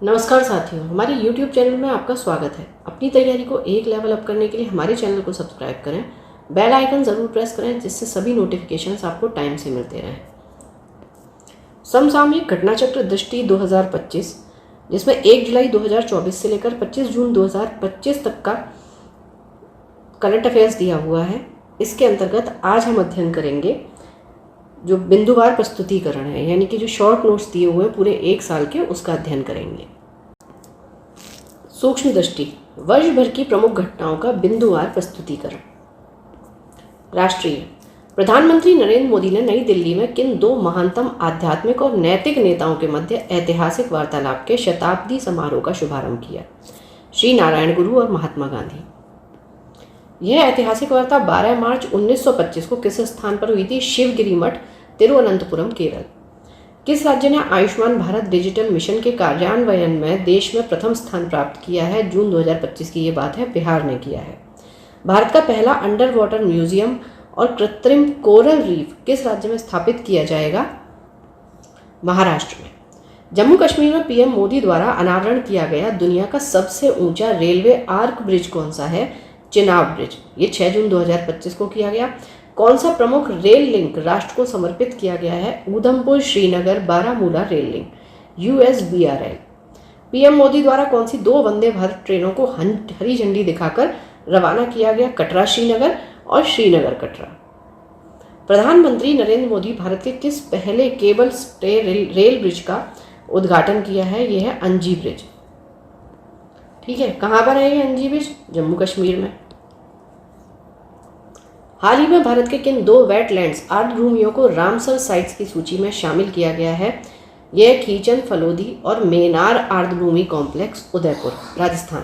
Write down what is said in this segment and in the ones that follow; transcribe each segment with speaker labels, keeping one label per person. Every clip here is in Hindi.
Speaker 1: नमस्कार साथियों, हमारे YouTube चैनल में आपका स्वागत है। अपनी तैयारी को एक लेवल अप करने के लिए हमारे चैनल को सब्सक्राइब करें, बेल आइकन ज़रूर प्रेस करें जिससे सभी नोटिफिकेशंस आपको टाइम से मिलते रहें। समसामयिक घटनाचक्र दृष्टि 2025, जिसमें 1 जुलाई 2024 से लेकर 25 जून 2025 तक का करंट अफेयर्स दिया हुआ है। इसके अंतर्गत आज हम अध्ययन करेंगे जो बिंदुवार प्रस्तुतिकरण है, यानी कि जो शॉर्ट नोट्स दिए हुए हैं पूरे 1 साल के, उसका अध्ययन करेंगे। सूक्ष्म दृष्टि, वर्ष भर की प्रमुख घटनाओं का बिंदुवार प्रस्तुतिकरण। राष्ट्रीय, प्रधानमंत्री नरेंद्र मोदी ने नई दिल्ली में किन दो महानतम आध्यात्मिक और नैतिक नेताओं के मध्य ऐतिहासिक वार्तालाप के शताब्दी समारोह का शुभारंभ किया? श्री नारायण गुरु और महात्मा गांधी। यह ऐतिहासिक वार्ता 12 मार्च 1925 को किस स्थान पर हुई थी? शिवगिरी मठ, तिरुवनंतपुरम, केरल। किस राज्य ने आयुष्मान भारत डिजिटल मिशन के कार्यान्वयन में देश में प्रथम स्थान प्राप्त किया है? जून 2025 की ये बात है, बिहार ने किया है। भारत का पहला अंडर वाटर म्यूजियम और कृत्रिम कोरल रीफ किस राज्य में स्थापित किया जाएगा? महाराष्ट्र में। जम्मू कश्मीर में पीएम मोदी द्वारा अनावरण किया गया दुनिया का सबसे ऊंचा रेलवे आर्क ब्रिज कौन सा है? चिनाब ब्रिज। ये 6 जून 2025 को किया गया। कौन सा प्रमुख रेल लिंक राष्ट्र को समर्पित किया गया है? Udhampur Srinagar Baramulla rail link, USBRL। PM Modi द्वारा कौन सी 2 वंदे भारत ट्रेनों को हरी झंडी दिखाकर रवाना किया गया? कटरा श्रीनगर और श्रीनगर कटरा। प्रधानमंत्री नरेंद्र मोदी भारत के किस पहले केबल स्टे रेल ब्रिज का उद्घाटन किया है? यह है अंजी ब्रिज। ठीक है, कहाँ पर है ये अंजी ब्रिज? जम्मू कश्मीर में। हाल ही में भारत के किन 2 वेटलैंड्स आर्द्रभूमियों को रामसर साइट्स की सूची में शामिल किया गया है? यह खीचन फलोदी और मेनार आर्द्रभूमि कॉम्प्लेक्स, उदयपुर, राजस्थान।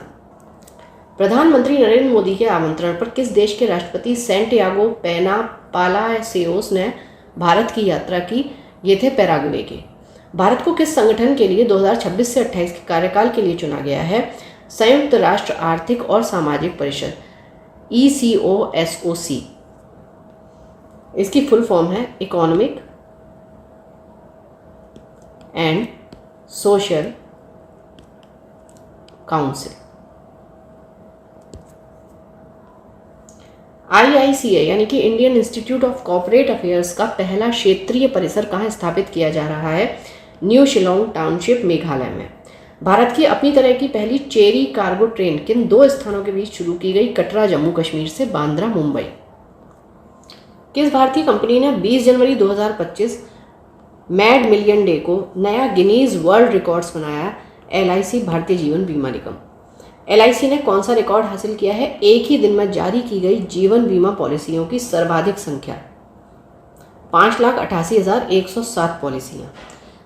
Speaker 1: प्रधानमंत्री नरेंद्र मोदी के आमंत्रण पर किस देश के राष्ट्रपति सैंटियागो पेना पालासियोस ने भारत की यात्रा की? ये थे पैराग्वे के। भारत को किस संगठन के लिए 2026 से 28 के कार्यकाल के लिए चुना गया है? संयुक्त राष्ट्र आर्थिक और सामाजिक परिषद, ECOSOC। इसकी फुल फॉर्म है economic and social council. IICA यानी कि Indian institute of corporate affairs का पहला क्षेत्रीय परिसर कहाँ स्थापित किया जा रहा है? न्यू शिलोंग टाउनशिप, मेघालय में। भारत की अपनी तरह की पहली चेरी कार्गो ट्रेन किन 2 स्थानों के बीच शुरू की गई? कटरा जम्मू कश्मीर से बांद्रा मुंबई। किस भारतीय कंपनी ने 20 जनवरी 2025 मैड मिलियन डे को नया गिनीज वर्ल्ड रिकॉर्ड्स बनाया? LIC, भारतीय जीवन बीमा निगम। LIC ने कौन सा रिकॉर्ड हासिल किया है? एक ही दिन में जारी की गई जीवन बीमा पॉलिसियों की सर्वाधिक संख्या, 5,88,107 पॉलिसियां।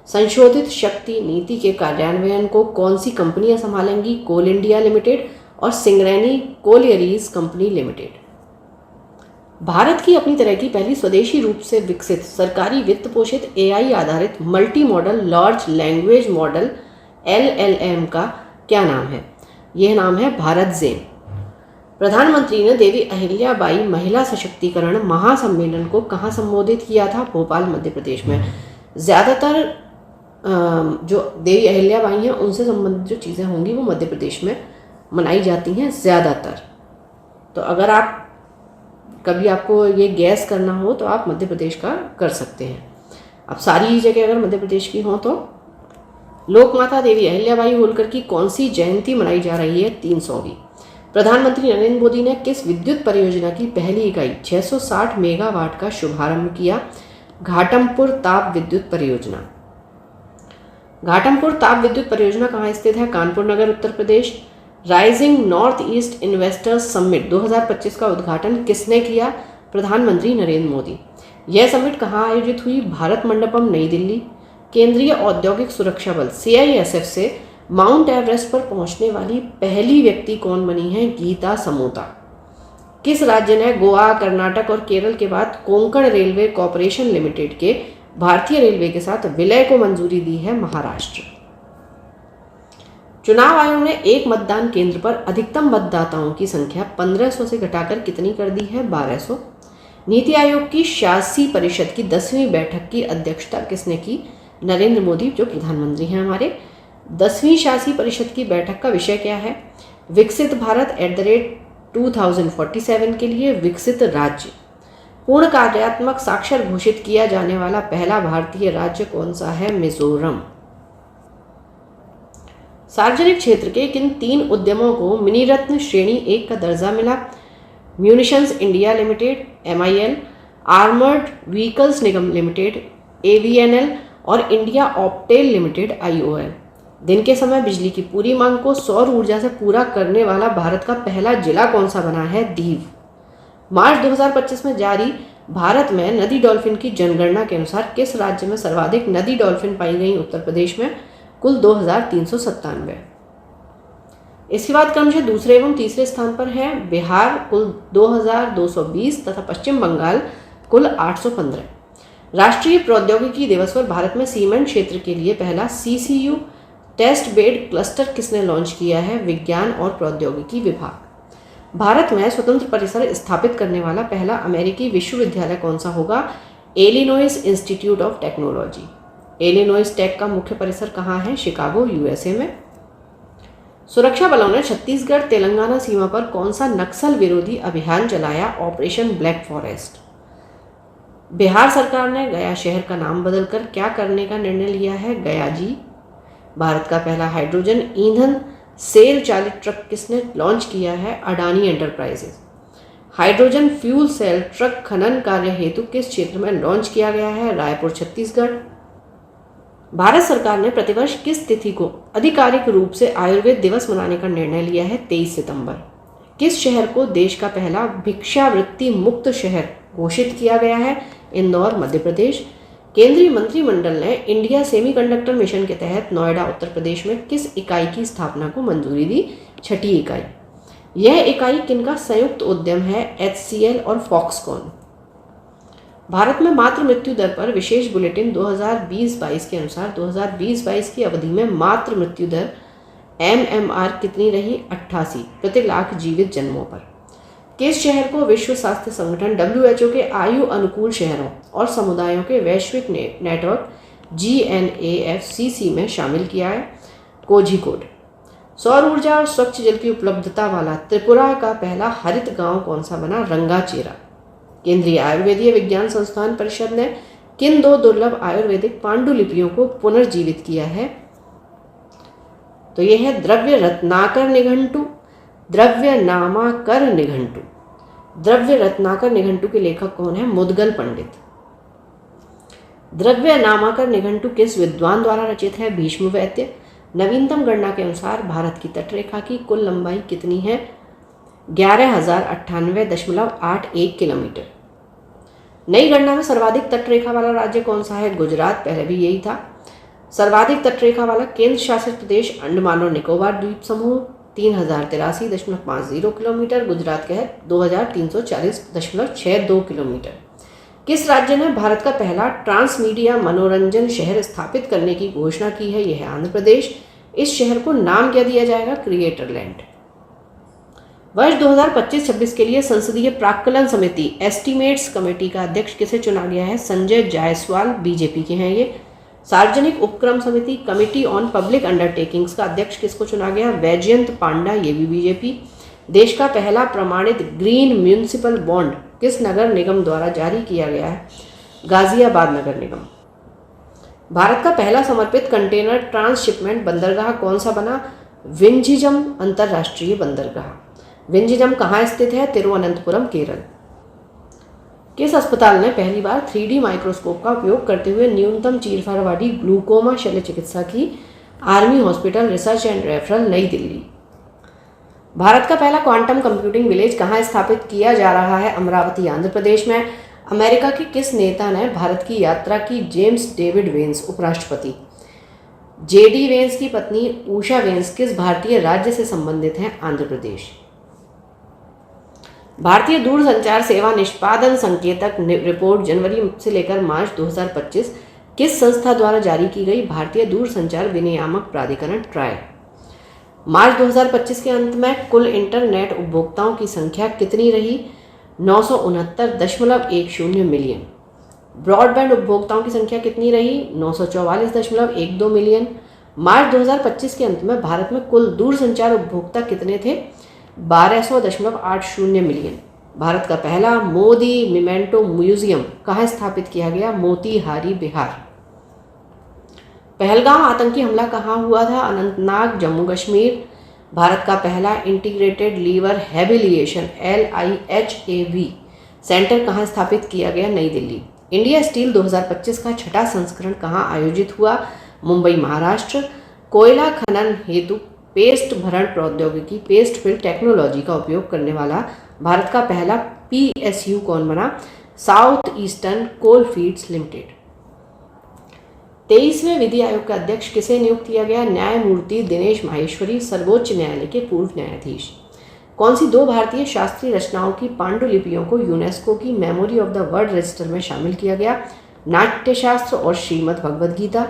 Speaker 1: संशोधित शक्ति नीति के कार्यान्वयन को कौन सी कंपनियां संभालेंगी? कोल इंडिया लिमिटेड और Singareni collieries company limited. Bharat की अपनी तरह की पहली स्वदेशी रूप से विकसित सरकारी वित्त पोषित AI आधारित multi model large language model LLM का क्या नाम है? यह नाम है भारत जेम। प्रधानमंत्री ने देवी अहिल्याबाई महिला सशक्तिकरण महासम्मेलन को कहाँ संबोधित किया था? भोपाल, मध्य प्रदेश में। ज़्यादातर जो देवी अहिल्याबाई हैं उनसे संबंधित जो चीज़ें होंगी वो मध्य प्रदेश में मनाई जाती हैं ज़्यादातर। तो अगर आप कभी आपको ये गैस करना हो तो आप मध्य प्रदेश का कर सकते हैं। अब सारी ही जगह अगर मध्य प्रदेश की हो तो लोकमाता देवी अहिल्याबाई होलकर की कौन सी जयंती मनाई जा रही है? 300वीं। प्रधानमंत्री नरेंद्र मोदी ने किस विद्युत परियोजना की पहली इकाई 660 मेगावाट का शुभारंभ किया? घाटमपुर ताप विद्युत परियोजना। घाटमपुर ताप विद्युत परियोजना कहाँ स्थित है? Kanpur Nagar, Uttar Pradesh. Rising north east investors summit 2025 का उद्घाटन किसने किया? प्रधानमंत्री नरेंद्र मोदी। यह समिट कहाँ आयोजित हुई? भारत मंडपम, नई दिल्ली। केंद्रीय औद्योगिक सुरक्षा बल CISF से माउंट एवरेस्ट पर पहुंचने वाली पहली व्यक्ति कौन बनी है? गीता समोता। किस राज्य ने गोवा, कर्नाटक और केरल के बाद कोंकण रेलवे कॉर्पोरेशन लिमिटेड के भारतीय रेलवे के साथ विलय को मंजूरी दी है? महाराष्ट्र। चुनाव आयोग ने एक मतदान केंद्र पर अधिकतम मतदाताओं की संख्या 1500 से घटाकर कितनी कर दी है? 1200। नीति आयोग की शासी परिषद की 10वीं बैठक की अध्यक्षता किसने की? नरेंद्र मोदी, जो प्रधानमंत्री हैं हमारे। 10वीं शासी परिषद की बैठक का विषय क्या है? विकसित भारत @2047 के लिए विकसित राज्य। पूर्ण कार्यात्मक साक्षर घोषित किया जाने वाला पहला भारतीय राज्य कौन सा है? मिजोरम। सार्वजनिक क्षेत्र के किन 3 उद्यमों को मिनी रत्न श्रेणी 1 का दर्जा मिला? Munitions India limited MIL, armoured vehicles Nigam limited AVNL और इंडिया ऑप्टेल लिमिटेड IOL। दिन के समय बिजली की पूरी मांग को सौर ऊर्जा से पूरा करने वाला भारत का पहला जिला कौन सा बना है? दीव। मार्च 2025 में जारी भारत में नदी डॉल्फिन की जनगणना के अनुसार किस राज्य में सर्वाधिक नदी डॉल्फिन पाई गई? उत्तर प्रदेश में, कुल 2397। इसके बाद क्रमशः दूसरे एवं तीसरे स्थान पर है बिहार कुल 2220 तथा पश्चिम बंगाल कुल 815। राष्ट्रीय प्रौद्योगिकी दिवस पर भारत में सीमेंट क्षेत्र के लिए पहला CCU टेस्ट बेड क्लस्टर किसने लॉन्च किया है? विज्ञान और प्रौद्योगिकी विभाग। भारत में स्वतंत्र परिसर स्थापित करने वाला पहला अमेरिकी विश्वविद्यालय कौन सा होगा? Illinois Institute of Technology. Illinois Tech का मुख्य परिसर कहाँ है? शिकागो USA में। सुरक्षा बलों ने छत्तीसगढ़ तेलंगाना सीमा पर कौन सा नक्सल विरोधी अभियान चलाया? Operation black forest. बिहार सरकार ने गया शहर का नाम बदलकर क्या करने का निर्णय लिया है? गयाजी। भारत का पहला हाइड्रोजन ईंधन सेल चालित ट्रक किसने लॉन्च किया है? Adani Enterprises. Hydrogen fuel cell truck खनन कार्य हेतु किस क्षेत्र में लॉन्च किया गया है? रायपुर छत्तीसगढ़। भारत सरकार ने प्रतिवर्ष किस तिथि को आधिकारिक रूप से आयुर्वेद दिवस मनाने का निर्णय लिया है? 23 सितंबर। किस शहर को देश का पहला भिक्षावृत्ति मुक्त शहर घोषित किया गया है? इंदौर मध्य प्रदेश। केंद्रीय मंत्रिमंडल ने इंडिया सेमीकंडक्टर मिशन के तहत नोएडा उत्तर प्रदेश में किस इकाई की स्थापना को मंजूरी दी? 6ठी इकाई। यह इकाई किनका संयुक्त उद्यम है? HCL और फॉक्सकॉन। भारत में मातृ मृत्यु दर पर विशेष बुलेटिन 2020-22 के अनुसार 2020-22 की अवधि में मातृ मृत्यु दर MMR कितनी रही? 88 प्रति लाख जीवित जन्मों पर। किस शहर को विश्व स्वास्थ्य संगठन WHO के आयु अनुकूल शहरों और समुदायों के वैश्विक नेटवर्क GNAFCC में शामिल किया है? कोझिकोड। सौर ऊर्जा और स्वच्छ जल की उपलब्धता वाला त्रिपुरा का पहला हरित गांव कौन सा बना? रंगाचेरा। केंद्रीय आयुर्वेदीय विज्ञान संस्थान परिषद ने किन 2 दुर्लभ आयुर्वेदिक पांडुलिपियों को पुनर्जीवित किया है? तो यह है द्रव्य रत्नाकर निघंटु, द्रव्य नामाकर निघंटु। द्रव्य रत्नाकर निघंटु के लेखक कौन है? मुदगल पंडित। द्रव्य नामाकर निघंटु किस विद्वान द्वारा रचित है? भीष्म वैद्य। नवीनतम गणना के अनुसार भारत की तटरेखा की कुल लंबाई कितनी है? 11,098.81 किलोमीटर। नई गणना में सर्वाधिक तटरेखा वाला राज्य कौन सा है? गुजरात। पहले भी यही था। सर्वाधिक तटरेखा वाला केंद्र शासित प्रदेश अंडमान और निकोबार द्वीप समूह 3083.50 किलोमीटर। गुजरात का है 2340.62 किलोमीटर। किस राज्य ने भारत का पहला ट्रांसमीडिया मनोरंजन शहर स्थापित करने की घोषणा की है? यह है आंध्र प्रदेश। इस शहर को नाम क्या दिया जाएगा? Creator land. वर्ष 2025-26 के लिए संसदीय प्राक्कलन समिति एस्टीमेट्स कमेटी का अध्यक्ष किसे चुना गया है? संजय जायसवाल बीजेपी के हैं ये। सार्वजनिक उपक्रम समिति कमिटी ऑन पब्लिक अंडरटेकिंग्स का अध्यक्ष किसको चुना गया? वैजयंत पांडा, ये भी बीजेपी। देश का पहला प्रमाणित ग्रीन म्यूनिसिपल बॉन्ड किस नगर निगम द्वारा जारी किया गया है? गाजियाबाद नगर निगम। भारत का पहला समर्पित कंटेनर ट्रांसशिपमेंट बंदरगाह कौन सा बना? विंझिजम अंतरराष्ट्रीय बंदरगाह। विंझिजम कहाँ स्थित है? तिरुवनंतपुरम, केरल। किस अस्पताल ने पहली बार 3D माइक्रोस्कोप का उपयोग करते हुए न्यूनतम चीरफार वाली ग्लूकोमा शल्य चिकित्सा की? Army hospital research and referral, नई दिल्ली। भारत का पहला क्वांटम कंप्यूटिंग विलेज कहाँ स्थापित किया जा रहा है? अमरावती, आंध्र प्रदेश में। अमेरिका के किस नेता ने भारत की यात्रा की? जेम्स डेविड वेंस, उपराष्ट्रपति। JD वेंस की पत्नी उषा वेंस किस भारतीय राज्य से संबंधित हैं? आंध्र प्रदेश। भारतीय दूरसंचार सेवा निष्पादन संकेतक रिपोर्ट जनवरी से लेकर मार्च 2025 किस संस्था द्वारा जारी की गई? भारतीय दूरसंचार विनियामक प्राधिकरण ट्राई। मार्च 2025 के अंत में कुल इंटरनेट उपभोक्ताओं की संख्या कितनी रही? 969.10 मिलियन। ब्रॉडबैंड उपभोक्ताओं की संख्या कितनी रही? 944.12 मिलियन। मार्च 2025 के अंत में भारत में कुल दूरसंचार उपभोक्ता कितने थे? 1200.80 मिलियन। भारत का पहला मोदी मेमेंटो म्यूजियम कहाँ स्थापित किया गया? मोतीहारी, बिहार। पहलगाम आतंकी हमला कहाँ हुआ था? अनंतनाग, जम्मू कश्मीर। भारत का पहला इंटीग्रेटेड लीवर हैबिलिएशन LIHAV सेंटर कहाँ स्थापित किया गया? नई दिल्ली। इंडिया स्टील 2025 का छठा संस्करण कहाँ आयोजित हुआ? मुंबई, महाराष्ट्र। कोयला खनन हेतु पेस्ट भरण प्रौद्योगिकी पेस्ट फिल टेक्नोलॉजी का उपयोग करने वाला भारत का पहला PSU कौन बना? साउथ ईस्टर्न कोल फील्ड्स लिमिटेड। 23वें विधि आयोग का अध्यक्ष किसे नियुक्त किया गया? न्यायमूर्ति दिनेश माहेश्वरी, सर्वोच्च न्यायालय के पूर्व न्यायाधीश। कौन सी दो भारतीय शास्त्रीय रचनाओं की पांडुलिपियों को यूनेस्को की memory of the world register में शामिल किया गया? नाट्यशास्त्र और श्रीमद् भगवद गीता।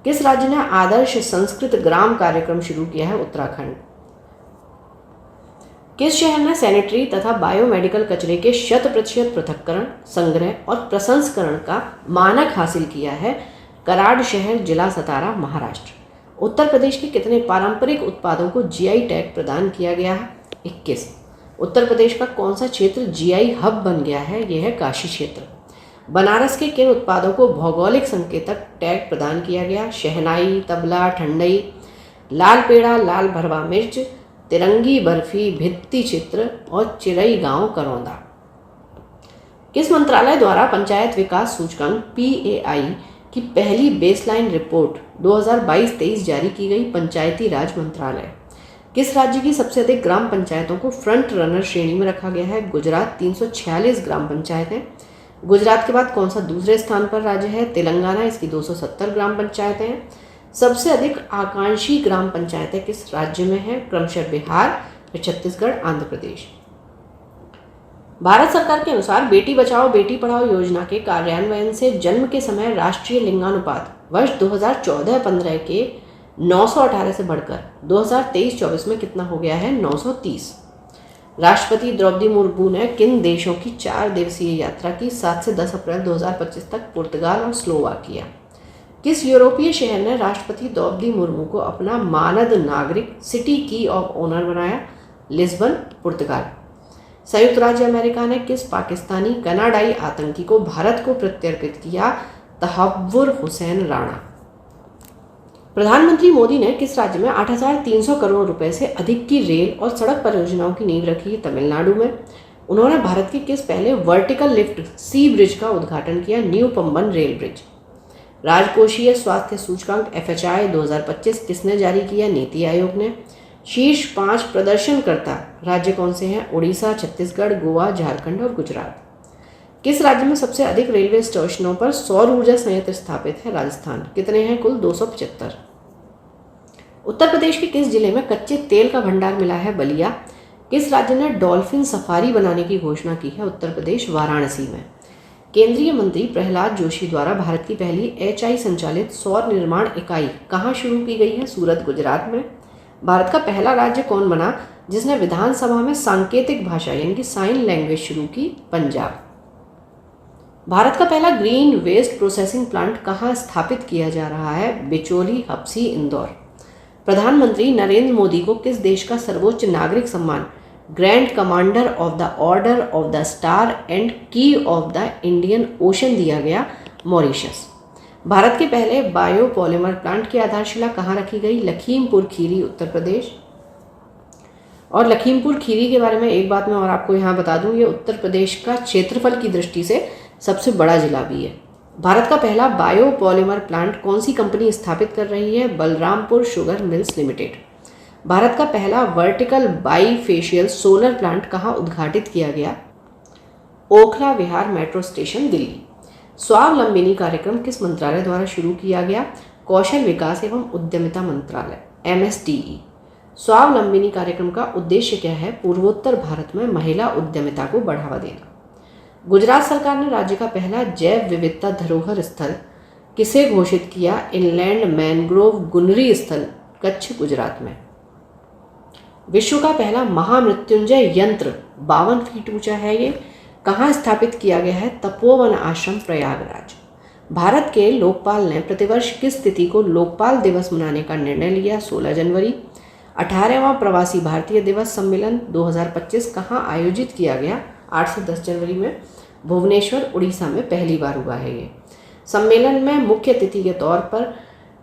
Speaker 1: किस राज्य ने आदर्श संस्कृत ग्राम कार्यक्रम शुरू किया है? उत्तराखंड। किस शहर ने सैनिटरी तथा बायोमेडिकल कचरे के 100% पृथक्करण, संग्रह और प्रसंस्करण का मानक हासिल किया है? कराड़ शहर, जिला सतारा, महाराष्ट्र। उत्तर प्रदेश के कितने पारंपरिक उत्पादों को GI टैग प्रदान किया गया है? 21। उत्तर प्रदेश का कौन सा क्षेत्र GI हब बन गया है? यह है काशी क्षेत्र। बनारस के किन उत्पादों को भौगोलिक संकेतक टैग प्रदान किया गया? शहनाई, तबला, ठंडई। लाल पेड़ा, लाल भरवा मिर्च, तिरंगी बर्फी, भित्ति चित्र और चिरई गांव, करौंदा। किस मंत्रालय द्वारा पंचायत विकास सूचकांक PAI की पहली बेसलाइन रिपोर्ट 2022-23 जारी की गई? पंचायती राज मंत्रालय। किस राज्य की सबसे अधिक ग्राम पंचायतों को फ्रंट रनर श्रेणी में रखा गया है? गुजरात, 346 ग्राम पंचायतें। गुजरात के बाद कौन सा दूसरे स्थान पर राज्य है? तेलंगाना, इसकी 270 ग्राम पंचायतें हैं। सबसे अधिक आकांक्षी ग्राम पंचायतें किस राज्य में हैं? क्रमशः बिहार, फिर छत्तीसगढ़, आंध्र प्रदेश। भारत सरकार के अनुसार बेटी बचाओ बेटी पढ़ाओ योजना के कार्यान्वयन से जन्म के समय राष्ट्रीय लिंगानुपात वर्ष 2014-15 के 918 से बढ़कर 2023-24 में कितना हो गया है? 930। राष्ट्रपति द्रौपदी मुर्मू ने किन देशों की 4 दिवसीय यात्रा की? 7 से 10 अप्रैल 2025 तक पुर्तगाल और स्लोवाकिया। किस यूरोपीय शहर ने राष्ट्रपति द्रौपदी मुर्मू को अपना मानद नागरिक सिटी की ऑफ ऑनर बनाया? लिस्बन, पुर्तगाल। संयुक्त राज्य अमेरिका ने किस पाकिस्तानी कनाडाई आतंकी को भारत को प्रत्यर्पित किया? तहव्वुर हुसैन राणा। प्रधानमंत्री मोदी ने किस राज्य में 8,300 करोड़ रुपए से अधिक की रेल और सड़क परियोजनाओं की नींव रखी? तमिलनाडु में। उन्होंने भारत के किस पहले वर्टिकल लिफ्ट सी ब्रिज का उद्घाटन किया? New Pamban rail bridge. राजकोषीय स्वास्थ्य सूचकांक FHI 2025 किसने जारी किया? नीति आयोग ने। शीर्ष 5 प्रदर्शनकर्ता राज्य कौन से हैं? उड़ीसा, छत्तीसगढ़, गोवा, झारखंड और गुजरात। किस राज्य में सबसे अधिक रेलवे स्टेशनों पर सौर ऊर्जा संयंत्र स्थापित है? राजस्थान। कितने हैं? कुल 275। उत्तर प्रदेश के किस जिले में कच्चे तेल का भंडार मिला है? बलिया। किस राज्य ने डॉल्फिन सफारी बनाने की घोषणा की है? उत्तर प्रदेश, वाराणसी में। केंद्रीय मंत्री प्रहलाद जोशी द्वारा भारत की पहली HI संचालित सौर निर्माण इकाई कहाँ शुरू की गई है? सूरत, गुजरात में। भारत का पहला राज्य कौन बना जिसने विधानसभा में सांकेतिक भाषा यानी कि साइन लैंग्वेज शुरू की? पंजाब। भारत का पहला ग्रीन वेस्ट प्रोसेसिंग प्लांट कहाँ स्थापित किया जा रहा है? बिचौली, हप्सी, इंदौर। प्रधानमंत्री नरेंद्र मोदी को किस देश का सर्वोच्च नागरिक सम्मान grand commander of the order of the star and की ऑफ द इंडियन ओशन दिया गया? मॉरिशस। भारत के पहले बायोपॉलिमर प्लांट की आधारशिला कहाँ रखी गई? लखीमपुर खीरी, उत्तर प्रदेश। और लखीमपुर खीरी के बारे में एक बात मैं और आपको यहाँ बता दूँ, ये उत्तर प्रदेश का क्षेत्रफल की दृष्टि से सबसे बड़ा जिला भी है। भारत का पहला बायोपॉलिमर प्लांट कौन सी कंपनी स्थापित कर रही है? Balrampur sugar mills limited. Bharat का पहला वर्टिकल बाईफेशियल सोलर प्लांट कहाँ उद्घाटित किया गया? ओखला विहार मेट्रो स्टेशन, दिल्ली। स्वावलंबिनी कार्यक्रम किस मंत्रालय द्वारा शुरू किया गया? कौशल विकास एवं उद्यमिता मंत्रालय, MSDE। स्वावलंबिनी कार्यक्रम का उद्देश्य क्या है? पूर्वोत्तर भारत में महिला उद्यमिता को बढ़ावा देना। गुजरात सरकार ने राज्य का पहला जैव विविधता धरोहर स्थल किसे घोषित किया? इनलैंड मैनग्रोव गुनरी स्थल, कच्छ, गुजरात में। विश्व का पहला महामृत्युंजय यंत्र 52 फीट ऊंचा है। ये कहाँ स्थापित किया गया है? तपोवन आश्रम, प्रयागराज। भारत के लोकपाल ने प्रतिवर्ष किस तिथि को लोकपाल दिवस मनाने का निर्णय लिया? 16 जनवरी। 18वां प्रवासी भारतीय दिवस सम्मेलन 2025 कहाँ आयोजित किया गया? 8 से 10 जनवरी में भुवनेश्वर, उड़ीसा में पहली बार हुआ है ये। सम्मेलन में मुख्य अतिथि के तौर पर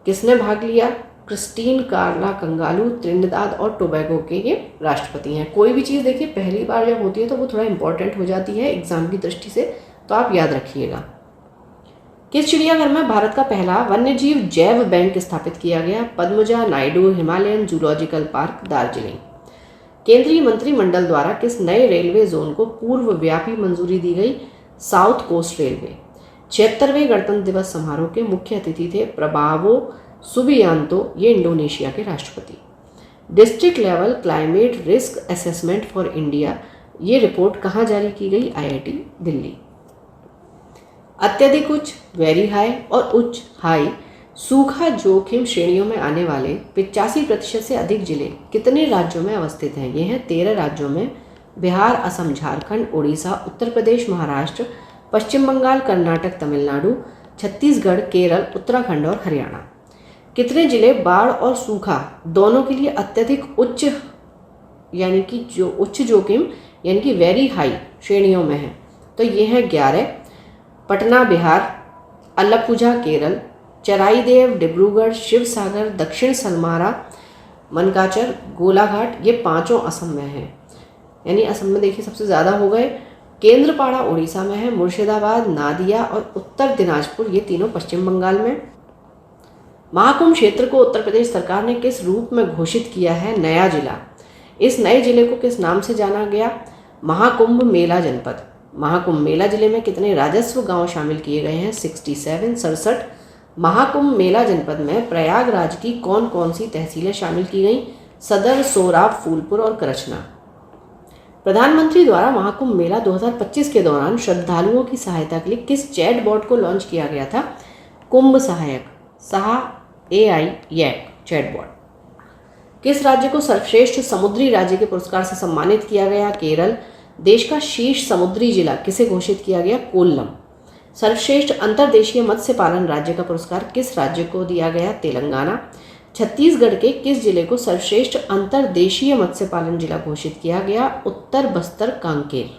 Speaker 1: किसने भाग लिया? क्रिस्टीन कार्ला कंगालू, त्रिनिदाद और टोबैगो के ये राष्ट्रपति हैं। कोई भी चीज़ देखिए पहली बार जब होती है तो वो थोड़ा इंपॉर्टेंट हो जाती है एग्जाम की दृष्टि से, तो आप याद रखिएगा। किस चिड़ियाघर में भारत का पहला वन्यजीव जैव बैंक स्थापित किया गया? Padmaja Naidu Himalayan zoological park, Darjeeling. केंद्रीय मंत्रिमंडल द्वारा किस नए रेलवे जोन को पूर्व व्यापी मंजूरी दी गई? South coast railway. 76वें गणतंत्र दिवस समारोह के मुख्य अतिथि थे प्रभावो सुबियांतो, ये इंडोनेशिया के राष्ट्रपति। District level climate risk assessment for India, ये रिपोर्ट कहाँ जारी की गई? IIT दिल्ली। अत्यधिक उच्च, वेरी हाई और उच्च हाई सूखा जोखिम श्रेणियों में आने वाले 85% से अधिक जिले कितने राज्यों में अवस्थित हैं? ये हैं 13 राज्यों में, बिहार, असम, झारखंड, उड़ीसा, उत्तर प्रदेश, महाराष्ट्र, पश्चिम बंगाल, कर्नाटक, तमिलनाडु, छत्तीसगढ़, केरल, उत्तराखंड और हरियाणा। कितने जिले बाढ़ और सूखा दोनों के लिए अत्यधिक उच्च यानी कि जो उच्च जोखिम यानी कि वेरी हाई श्रेणियों में है? तो ये हैं 11, पटना बिहार, अलप्पुझा केरल, चराईदेव डिब्रूगढ़, शिवसागर, दक्षिण सलमारा, मनकाचर, गोलाघाट, ये पांचों असम में हैं। यानी असम में देखिए सबसे ज़्यादा हो गए। केंद्रपाड़ा उड़ीसा में है, मुर्शिदाबाद, नादिया और उत्तर दिनाजपुर, ये तीनों पश्चिम बंगाल में। महाकुंभ क्षेत्र को उत्तर प्रदेश सरकार ने किस रूप में घोषित किया है? नया जिला। इस नए जिले को किस नाम से जाना गया? महाकुंभ मेला जनपद। महाकुंभ मेला जिले में कितने राजस्व गांव शामिल किए गए हैं? 67। महाकुंभ मेला जनपद में प्रयागराज की कौन कौन सी तहसीलें शामिल की गई? सदर, सोराब, फूलपुर और करछना। प्रधानमंत्री द्वारा महाकुंभ मेला 2025 के दौरान श्रद्धालुओं की सहायता के लिए किस चैटबॉट को लॉन्च किया गया था? कुंभ सहायक, AI YAC चैटबॉट। किस राज्य को सर्वश्रेष्ठ समुद्री राज्य के पुरस्कार से सम्मानित किया गया? केरल। देश का शीर्ष समुद्री जिला किसे घोषित किया गया? कोल्लम। सर्वश्रेष्ठ अंतर्देशीय मत्स्य पालन राज्य का पुरस्कार किस राज्य को दिया गया? तेलंगाना। छत्तीसगढ़ के किस जिले को सर्वश्रेष्ठ अंतर्देशीय मत्स्य पालन जिला घोषित किया गया? उत्तर बस्तर कांकेर।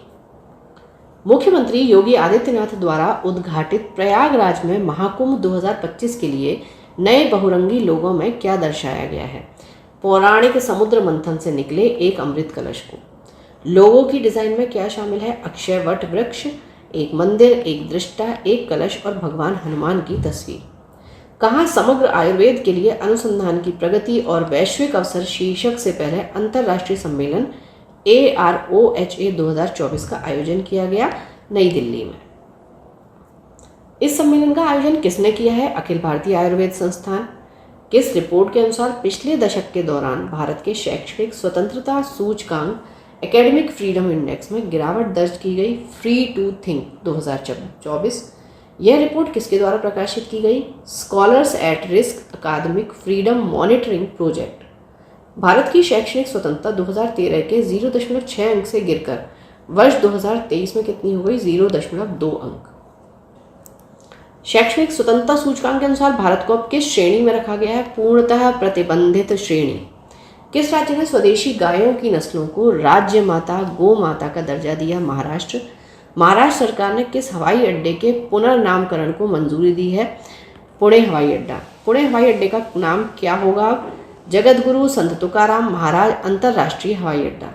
Speaker 1: मुख्यमंत्री योगी आदित्यनाथ द्वारा उद्घाटित प्रयागराज में महाकुंभ 2025 के लिए नए बहुरंगी लोगों में क्या दर्शाया गया है? पौराणिक समुद्र मंथन से निकले एक अमृत कलश को। लोगों की डिजाइन में क्या शामिल है? अक्षय वट वृक्ष, एक मंदिर, एक दृष्टा, एक कलश और भगवान हनुमान की तस्वीर। कहाँ समग्र आयुर्वेद के लिए अनुसंधान की प्रगति और वैश्विक अवसर शीर्षक से पहले अंतर्राष्ट्रीय सम्मेलन AROHA 2024 का आयोजन किया गया? नई दिल्ली में। इस सम्मेलन का आयोजन किसने किया है? अखिल भारतीय आयुर्वेद संस्थान। किस रिपोर्ट के अनुसार पिछले दशक के दौरान भारत के शैक्षणिक स्वतंत्रता सूचकांक एकेडमिक फ्रीडम इंडेक्स में गिरावट दर्ज की गई? Free to Think 2024। यह रिपोर्ट किसके द्वारा प्रकाशित की गई? Scholars at Risk Academic Freedom Monitoring Project. भारत की शैक्षणिक स्वतंत्रता 2013 के 0.6 अंक से गिरकर वर्ष 2023 में कितनी हो गई? 0.2 अंक। शैक्षणिक स्वतंत्रता सूचकांक के अनुसार भारत को अब किस श्रेणी में रखा गया है? पूर्णतः प्रतिबंधित श्रेणी। किस राज्य ने स्वदेशी गायों की नस्लों को राज्य माता गौ माता का दर्जा दिया? महाराष्ट्र। महाराष्ट्र सरकार ने किस हवाई अड्डे के पुनर्नामकरण को मंजूरी दी है? पुणे हवाई अड्डा। पुणे हवाई अड्डे का नाम क्या होगा? जगतगुरु संत तुकाराम महाराज अंतर्राष्ट्रीय हवाई अड्डा।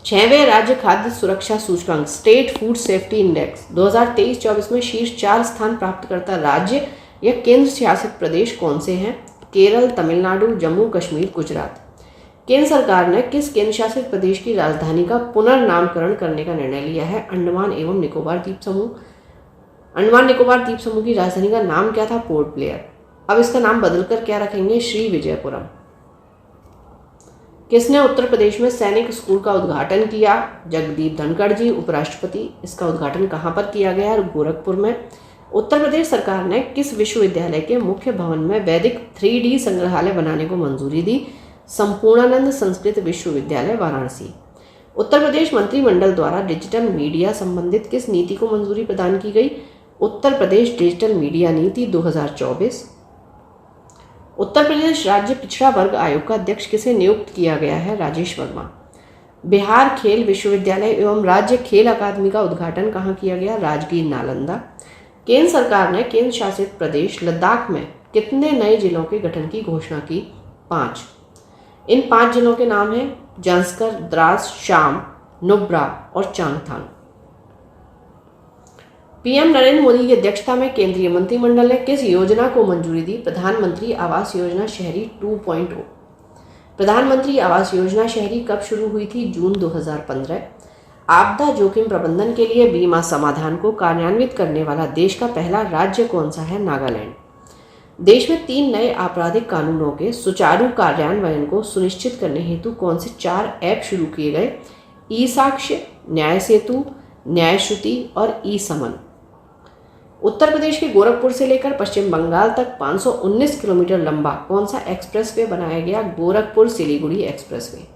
Speaker 1: 6वें राज्य खाद्य सुरक्षा सूचकांक स्टेट फूड सेफ्टी इंडेक्स 2023-24 में शीर्ष 4 स्थान प्राप्त करता राज्य या केंद्र शासित प्रदेश कौन से हैं? केरल, तमिलनाडु, जम्मू कश्मीर, गुजरात। केंद्र सरकार ने किस केंद्र शासित प्रदेश की राजधानी का पुनर्नामकरण करने का निर्णय लिया है? अंडमान एवं निकोबार द्वीप समूह। अंडमान निकोबार द्वीप समूह की राजधानी का नाम क्या था? Port Blair. अब इसका नाम बदलकर क्या रखेंगे? श्री विजयपुरम। किसने उत्तर प्रदेश में सैनिक स्कूल का उद्घाटन किया? जगदीप धनखड़ जी, उपराष्ट्रपति। इसका उद्घाटन कहाँ पर किया गया? गोरखपुर में। उत्तर प्रदेश सरकार ने किस विश्वविद्यालय के मुख्य भवन में वैदिक 3D संग्रहालय बनाने को मंजूरी दी? संपूर्णानंद संस्कृत विश्वविद्यालय, वाराणसी। उत्तर प्रदेश मंत्रिमंडल द्वारा डिजिटल मीडिया संबंधित किस नीति को मंजूरी प्रदान की गई? उत्तर प्रदेश डिजिटल मीडिया नीति 2024। उत्तर प्रदेश राज्य पिछड़ा वर्ग आयोग का अध्यक्ष किसे नियुक्त किया गया है? राजेश वर्मा। बिहार खेल विश्वविद्यालय एवं राज्य खेल अकादमी का उद्घाटन कहाँ किया गया? राजगीर, नालंदा। केंद्र सरकार ने केंद्र शासित प्रदेश लद्दाख में कितने नए जिलों के गठन की घोषणा की? 5। इन 5 जिलों के नाम हैं जांस्कर, द्रास, शाम, नुब्रा और चांगथांग। पीएम नरेंद्र मोदी की अध्यक्षता में केंद्रीय मंत्रिमंडल ने किस योजना को मंजूरी दी? प्रधानमंत्री आवास योजना शहरी 2.0। प्रधानमंत्री आवास योजना शहरी कब शुरू हुई थी? जून 2015। आपदा जोखिम प्रबंधन के लिए बीमा समाधान को कार्यान्वित करने वाला देश का पहला राज्य कौन सा है? नागालैंड। देश में 3 नए आपराधिक कानूनों के सुचारू कार्यान्वयन को सुनिश्चित करने हेतु कौन से 4 ऐप शुरू किए गए? ई साक्ष्य, न्याय सेतु, न्याय श्रुति और ई समन। उत्तर प्रदेश के गोरखपुर से लेकर पश्चिम बंगाल तक 519 किलोमीटर लंबा कौन सा एक्सप्रेसवे बनाया गया? गोरखपुर सिलीगुड़ी एक्सप्रेसवे।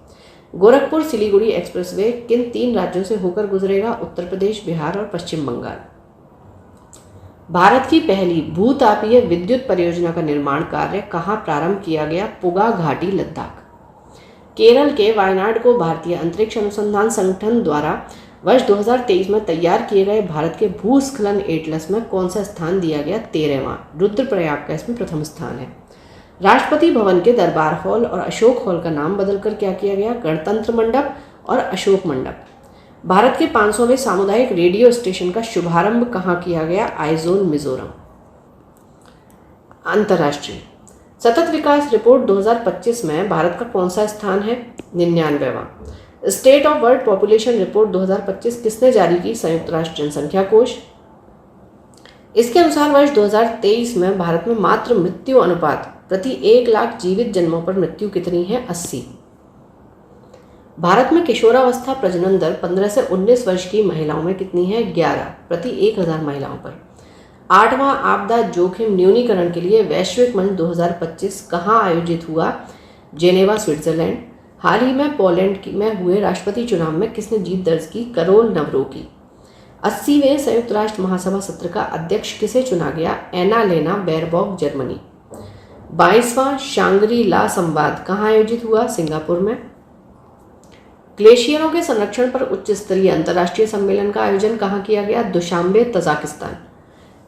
Speaker 1: गोरखपुर सिलीगुड़ी एक्सप्रेसवे किन 3 राज्यों से होकर गुजरेगा? उत्तर प्रदेश, बिहार और पश्चिम बंगाल। भारत की पहली भूतापीय विद्युत परियोजना का निर्माण कार्य कहाँ प्रारंभ किया गया? पुगा घाटी, लद्दाख। केरल के वायनाड को भारतीय अंतरिक्ष अनुसंधान संगठन द्वारा वर्ष 2023 में तैयार किए गए भारत के भूस्खलन एटलस में कौन सा स्थान दिया गया? 13वां। रुद्रप्रयाग का इसमें प्रथम स्थान है। राष्ट्रपति भवन के दरबार हॉल और अशोक हॉल का नाम बदलकर क्या किया गया? गणतंत्र मंडप और अशोक मंडप। भारत के 500वें सामुदायिक रेडियो स्टेशन का शुभारंभ कहाँ किया गया? आइजोल, मिजोरम। अंतर्राष्ट्रीय सतत विकास रिपोर्ट 2025 में भारत का कौन सा स्थान है? 99वां। State of world population report 2025 किसने जारी की? संयुक्त राष्ट्र जनसंख्या कोष। इसके अनुसार वर्ष 2023 में भारत में मातृ मृत्यु अनुपात प्रति 1 लाख जीवित जन्मों पर मृत्यु कितनी है? 80। भारत में किशोरावस्था प्रजनन दर 15 से 19 वर्ष की महिलाओं में कितनी है? 11 प्रति 1000 महिलाओं पर। 8वां आपदा जोखिम न्यूनीकरण के लिए वैश्विक मंच 2025 कहाँ आयोजित हुआ? Geneva, Switzerland. हाल ही में पोलैंड में हुए राष्ट्रपति चुनाव में किसने जीत दर्ज की? करोल नवरोकी। 80वें संयुक्त राष्ट्र महासभा सत्र का अध्यक्ष किसे चुना गया? Annalena Baerbock, Germany. 22वां शांग्री ला संवाद कहाँ आयोजित हुआ? सिंगापुर में। ग्लेशियरों के संरक्षण पर उच्च स्तरीय अंतर्राष्ट्रीय सम्मेलन का आयोजन कहाँ किया गया? Dushanbe, Tajikistan.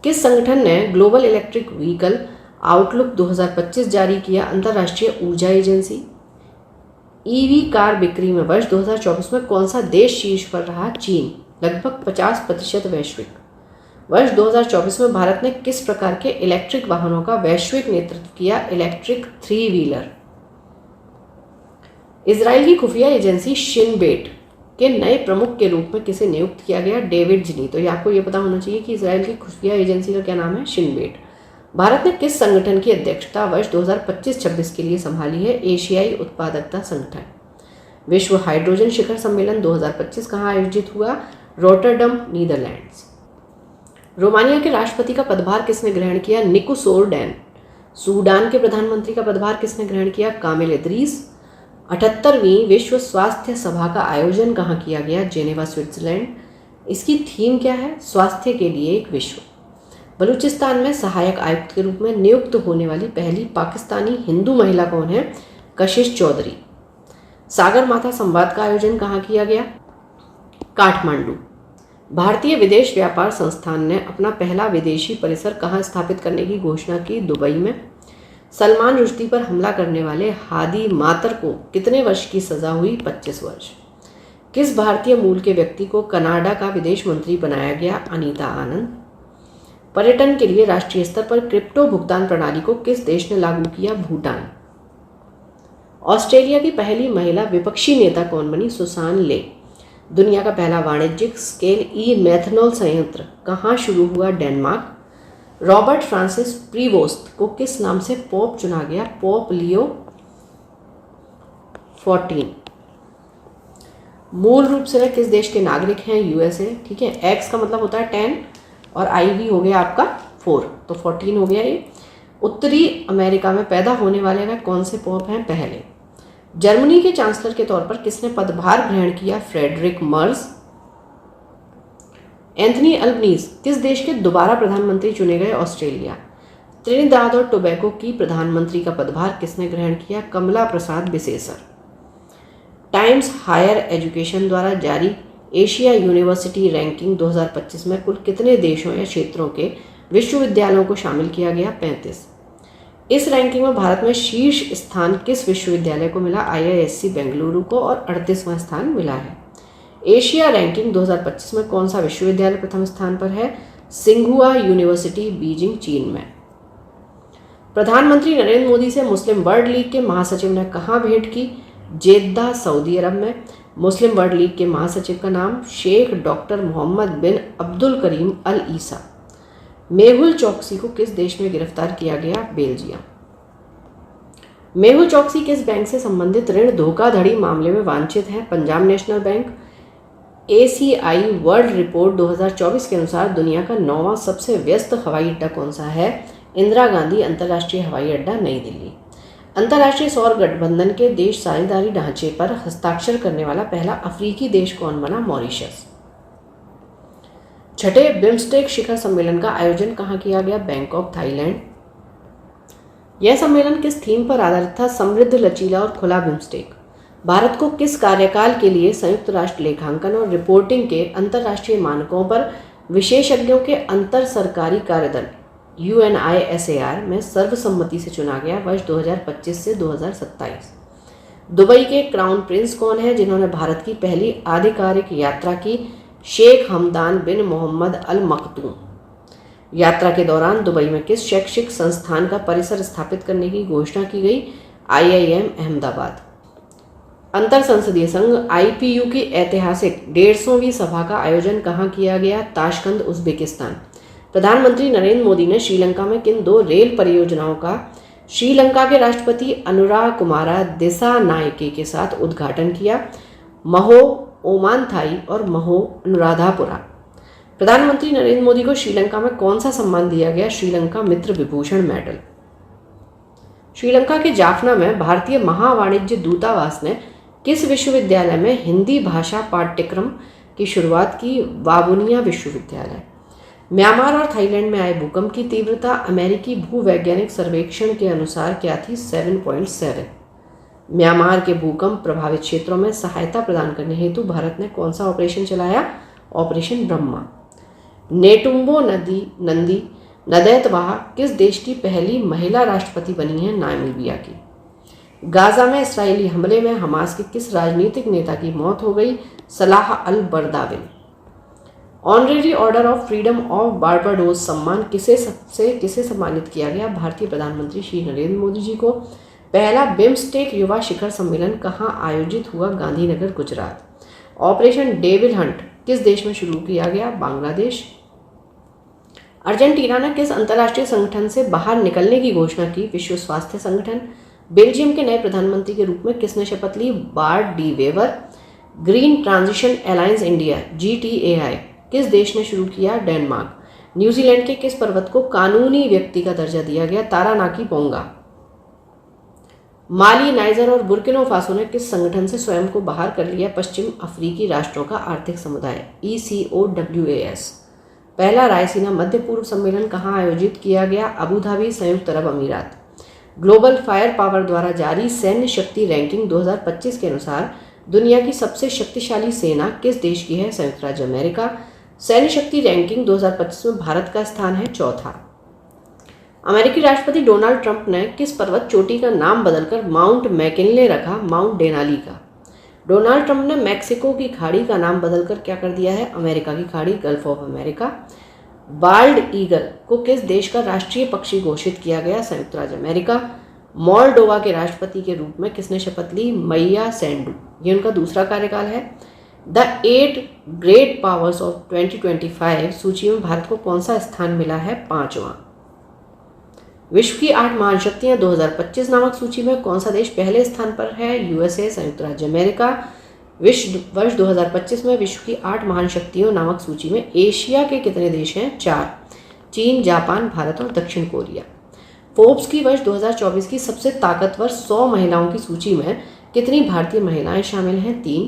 Speaker 1: किस संगठन ने ग्लोबल इलेक्ट्रिक व्हीकल आउटलुक 2025 जारी किया? अंतर्राष्ट्रीय ऊर्जा एजेंसी। ईवी कार बिक्री में वर्ष 2024 में कौन सा देश शीर्ष पर रहा? चीन, लगभग 50% वैश्विक। वर्ष 2024 में भारत ने किस प्रकार के इलेक्ट्रिक वाहनों का वैश्विक नेतृत्व किया? Electric 3 wheeler. इजराइल की खुफिया एजेंसी शिन बेट के नए प्रमुख के रूप में किसे नियुक्त किया गया? डेविड जिनी। तो आपको ये पता होना चाहिए कि इजराइल की खुफिया एजेंसी का क्या नाम है? Shin Bet. भारत ने किस संगठन की अध्यक्षता वर्ष 2025-26 के लिए संभाली है? एशियाई उत्पादकता संगठन। विश्व हाइड्रोजन शिखर सम्मेलन 2025 कहाँ आयोजित हुआ? Rotterdam, Netherlands. रोमानिया के राष्ट्रपति का पदभार किसने ग्रहण किया? निको सोरडैन। सूडान के प्रधानमंत्री का पदभार किसने ग्रहण किया? कामिल इदरीस। 78वीं विश्व स्वास्थ्य सभा का आयोजन कहाँ किया गया? Geneva, Switzerland. इसकी थीम क्या है? स्वास्थ्य के लिए एक विश्व। बलूचिस्तान में सहायक आयुक्त के रूप में नियुक्त होने वाली पहली पाकिस्तानी हिंदू महिला कौन है? कशिश चौधरी। सागर माथा संवाद का आयोजन कहाँ किया गया? काठमांडू। भारतीय विदेश व्यापार संस्थान ने अपना पहला विदेशी परिसर कहाँ स्थापित करने की घोषणा की? दुबई में। सलमान रुश्दी पर हमला करने वाले हादी मातर को कितने वर्ष की सजा हुई? 25 वर्ष। किस भारतीय मूल के व्यक्ति को कनाडा का विदेश मंत्री बनाया गया? अनीता आनंद। पर्यटन के लिए राष्ट्रीय स्तर पर क्रिप्टो भुगतान प्रणाली को किस देश ने लागू किया? भूटान। ऑस्ट्रेलिया की पहली महिला विपक्षी नेता कौन बनी? सुसान ले। दुनिया का पहला वाणिज्यिक स्केल ई मेथनॉल संयंत्र कहाँ शुरू हुआ? डेनमार्क। रॉबर्ट फ्रांसिस प्रीवोस्ट को किस नाम से पोप चुना गया? Pope Leo 14। मूल रूप से वे किस देश के नागरिक हैं? यूएसए। ठीक है, एक्स का मतलब होता है 10 और IV हो गया आपका 4, तो 14 हो गया ये। उत्तरी अमेरिका में पैदा होने वाले वह कौन से पोप हैं? पहले। जर्मनी के चांसलर के तौर पर किसने पदभार ग्रहण किया? Friedrich Merz. एंथनी अल्बनीज किस देश के दोबारा प्रधानमंत्री चुने गए? ऑस्ट्रेलिया। त्रिनिदाद और टोबैगो की प्रधानमंत्री का पदभार किसने ग्रहण किया? कमला प्रसाद बिसेसर। टाइम्स हायर एजुकेशन द्वारा जारी एशिया यूनिवर्सिटी रैंकिंग 2025 में कुल कितने देशों या क्षेत्रों के विश्वविद्यालयों को शामिल किया गया? 35। इस रैंकिंग में भारत में शीर्ष स्थान किस विश्वविद्यालय को मिला? IISc बेंगलुरु को, और 38वां स्थान मिला है। एशिया रैंकिंग 2025 में कौन सा विश्वविद्यालय प्रथम स्थान पर है? सिंघुआ यूनिवर्सिटी, बीजिंग, चीन में। प्रधानमंत्री नरेंद्र मोदी से मुस्लिम वर्ल्ड लीग के महासचिव ने कहाँ भेंट की? जेद्दा, सऊदी अरब में। मुस्लिम वर्ल्ड लीग के महासचिव का नाम शेख डॉक्टर मोहम्मद बिन अब्दुल करीम अल ईसा। मेहुल चौकसी को किस देश में गिरफ्तार किया गया? बेल्जियम। मेहुल चौकसी किस बैंक से संबंधित ऋण धोखाधड़ी मामले में वांछित है? Punjab national bank. ACI world report 2024 के अनुसार दुनिया का 9वां सबसे व्यस्त हवाई अड्डा कौन सा है? इंदिरा गांधी अंतर्राष्ट्रीय हवाई अड्डा, नई दिल्ली। अंतर्राष्ट्रीय सौर गठबंधन के देश साझेदारी ढांचे पर हस्ताक्षर करने वाला पहला अफ्रीकी देश कौन बना? मॉरिशस। छठे बिम्स्टेक शिखर सम्मेलन का आयोजन कहाँ किया गया? Bangkok, Thailand. यह सम्मेलन किस थीम पर आधारित था? समृद्ध, लचीला और खुला बिम्स्टेक। भारत को किस कार्यकाल के लिए संयुक्त राष्ट्र लेखांकन और रिपोर्टिंग के अंतर्राष्ट्रीय मानकों पर विशेषज्ञों के अंतर सरकारी कार्यदल UNISAR में सर्वसम्मति से चुना गया? वर्ष 2025 से 2027। दुबई के क्राउन प्रिंस कौन है जिन्होंने भारत की पहली आधिकारिक यात्रा की? शेख हमदान बिन मोहम्मद अल मखदूम। यात्रा के दौरान दुबई में किस शैक्षिक संस्थान का परिसर स्थापित करने की घोषणा की गई? IIM अहमदाबाद। अंतर संसदीय संघ IPU की ऐतिहासिक 150वीं सभा का आयोजन कहाँ किया गया? Tashkent, Uzbekistan. प्रधानमंत्री नरेंद्र मोदी ने श्रीलंका में किन 2 रेल परियोजनाओं का श्रीलंका के राष्ट्रपति अनुराकुमारा दिसानायके के साथ उद्घाटन किया? महो ओमानथाई और महो अनुराधापुरा। प्रधानमंत्री नरेंद्र मोदी को श्रीलंका में कौन सा सम्मान दिया गया? श्रीलंका मित्र विभूषण मेडल। श्रीलंका के जाफना में भारतीय महावाणिज्य दूतावास ने किस विश्वविद्यालय में हिंदी भाषा पाठ्यक्रम की शुरुआत की? वावुनिया विश्वविद्यालय। म्यांमार और थाईलैंड में आए भूकंप की तीव्रता अमेरिकी भूवैज्ञानिक सर्वेक्षण के अनुसार क्या थी? 7.7। म्यांमार के भूकंप प्रभावित क्षेत्रों में सहायता प्रदान करने हेतु भारत ने कौन सा ऑपरेशन चलाया? ऑपरेशन ब्रह्मा। नेटुम्बो नंदी नदैतवाहा किस देश की पहली महिला राष्ट्रपति बनी है? नामीबिया की। गाजा में इस्राएली हमले में हमास के किस राजनीतिक नेता की मौत हो गई? Salah al Bardawil. Honorary order of freedom of Barbados सम्मान किसे सम्मानित किया गया? भारतीय प्रधानमंत्री श्री नरेंद्र मोदी जी को। पहला बिम्स्टेक युवा शिखर सम्मेलन कहाँ आयोजित हुआ? Gandhinagar, Gujarat. Operation devil Hunt किस देश में शुरू किया गया? बांग्लादेश। अर्जेंटीना ने किस अंतर्राष्ट्रीय संगठन से बाहर निकलने की घोषणा की? विश्व स्वास्थ्य संगठन। बेल्जियम के नए प्रधानमंत्री के रूप में किसने शपथ ली? Bart De Wever. Green transition alliance India GTAI किस देश ने शुरू किया? डेनमार्क। न्यूजीलैंड के किस पर्वत को कानूनी व्यक्ति का दर्जा दिया गया? तारानाकी पोंगा। माली, नाइजर और बुर्किना फासो ने किस संगठन से स्वयं को बाहर कर लिया? पश्चिम अफ्रीकी राष्ट्रों का आर्थिक समुदाय ECOWAS। पहला रायसीना मध्य पूर्व सम्मेलन कहाँ आयोजित किया गया? अबू धाबी, संयुक्त अरब अमीरात। ग्लोबल फायर पावर द्वारा जारी सैन्य शक्ति रैंकिंग 2025 के अनुसार दुनिया की सबसे शक्तिशाली सेना किस देश की है? संयुक्त राज्य अमेरिका। सैन्य शक्ति रैंकिंग 2025 में भारत का स्थान है 4था। अमेरिकी राष्ट्रपति डोनाल्ड ट्रंप ने किस पर्वत चोटी का नाम बदलकर माउंट मैकिनले रखा? माउंट डेनाली का। डोनाल्ड ट्रंप ने मैक्सिको की खाड़ी का नाम बदलकर क्या कर दिया है? अमेरिका की खाड़ी, gulf of America. Bald eagle को किस देश का राष्ट्रीय पक्षी घोषित किया गया? संयुक्त राज्य अमेरिका। मोल्डोवा के राष्ट्रपति के रूप में किसने शपथ ली? मैया सैंडू। ये उनका दूसरा कार्यकाल है। द 8 ग्रेट पावर्स ऑफ 2025 सूची में भारत को कौन सा स्थान मिला है? 5वां। विश्व की 8 महान शक्तियां 2025 नामक सूची में कौन सा देश पहले स्थान पर है? USA, संयुक्त राज्य अमेरिका। वर्ष 2025 में विश्व की 8 महान शक्तियों नामक सूची में एशिया के कितने देश हैं? 4। चीन, जापान, भारत और दक्षिण कोरिया। फोर्ब्स की वर्ष 2024 की सबसे ताकतवर 100 महिलाओं की सूची में कितनी भारतीय महिलाएं शामिल हैं? 3।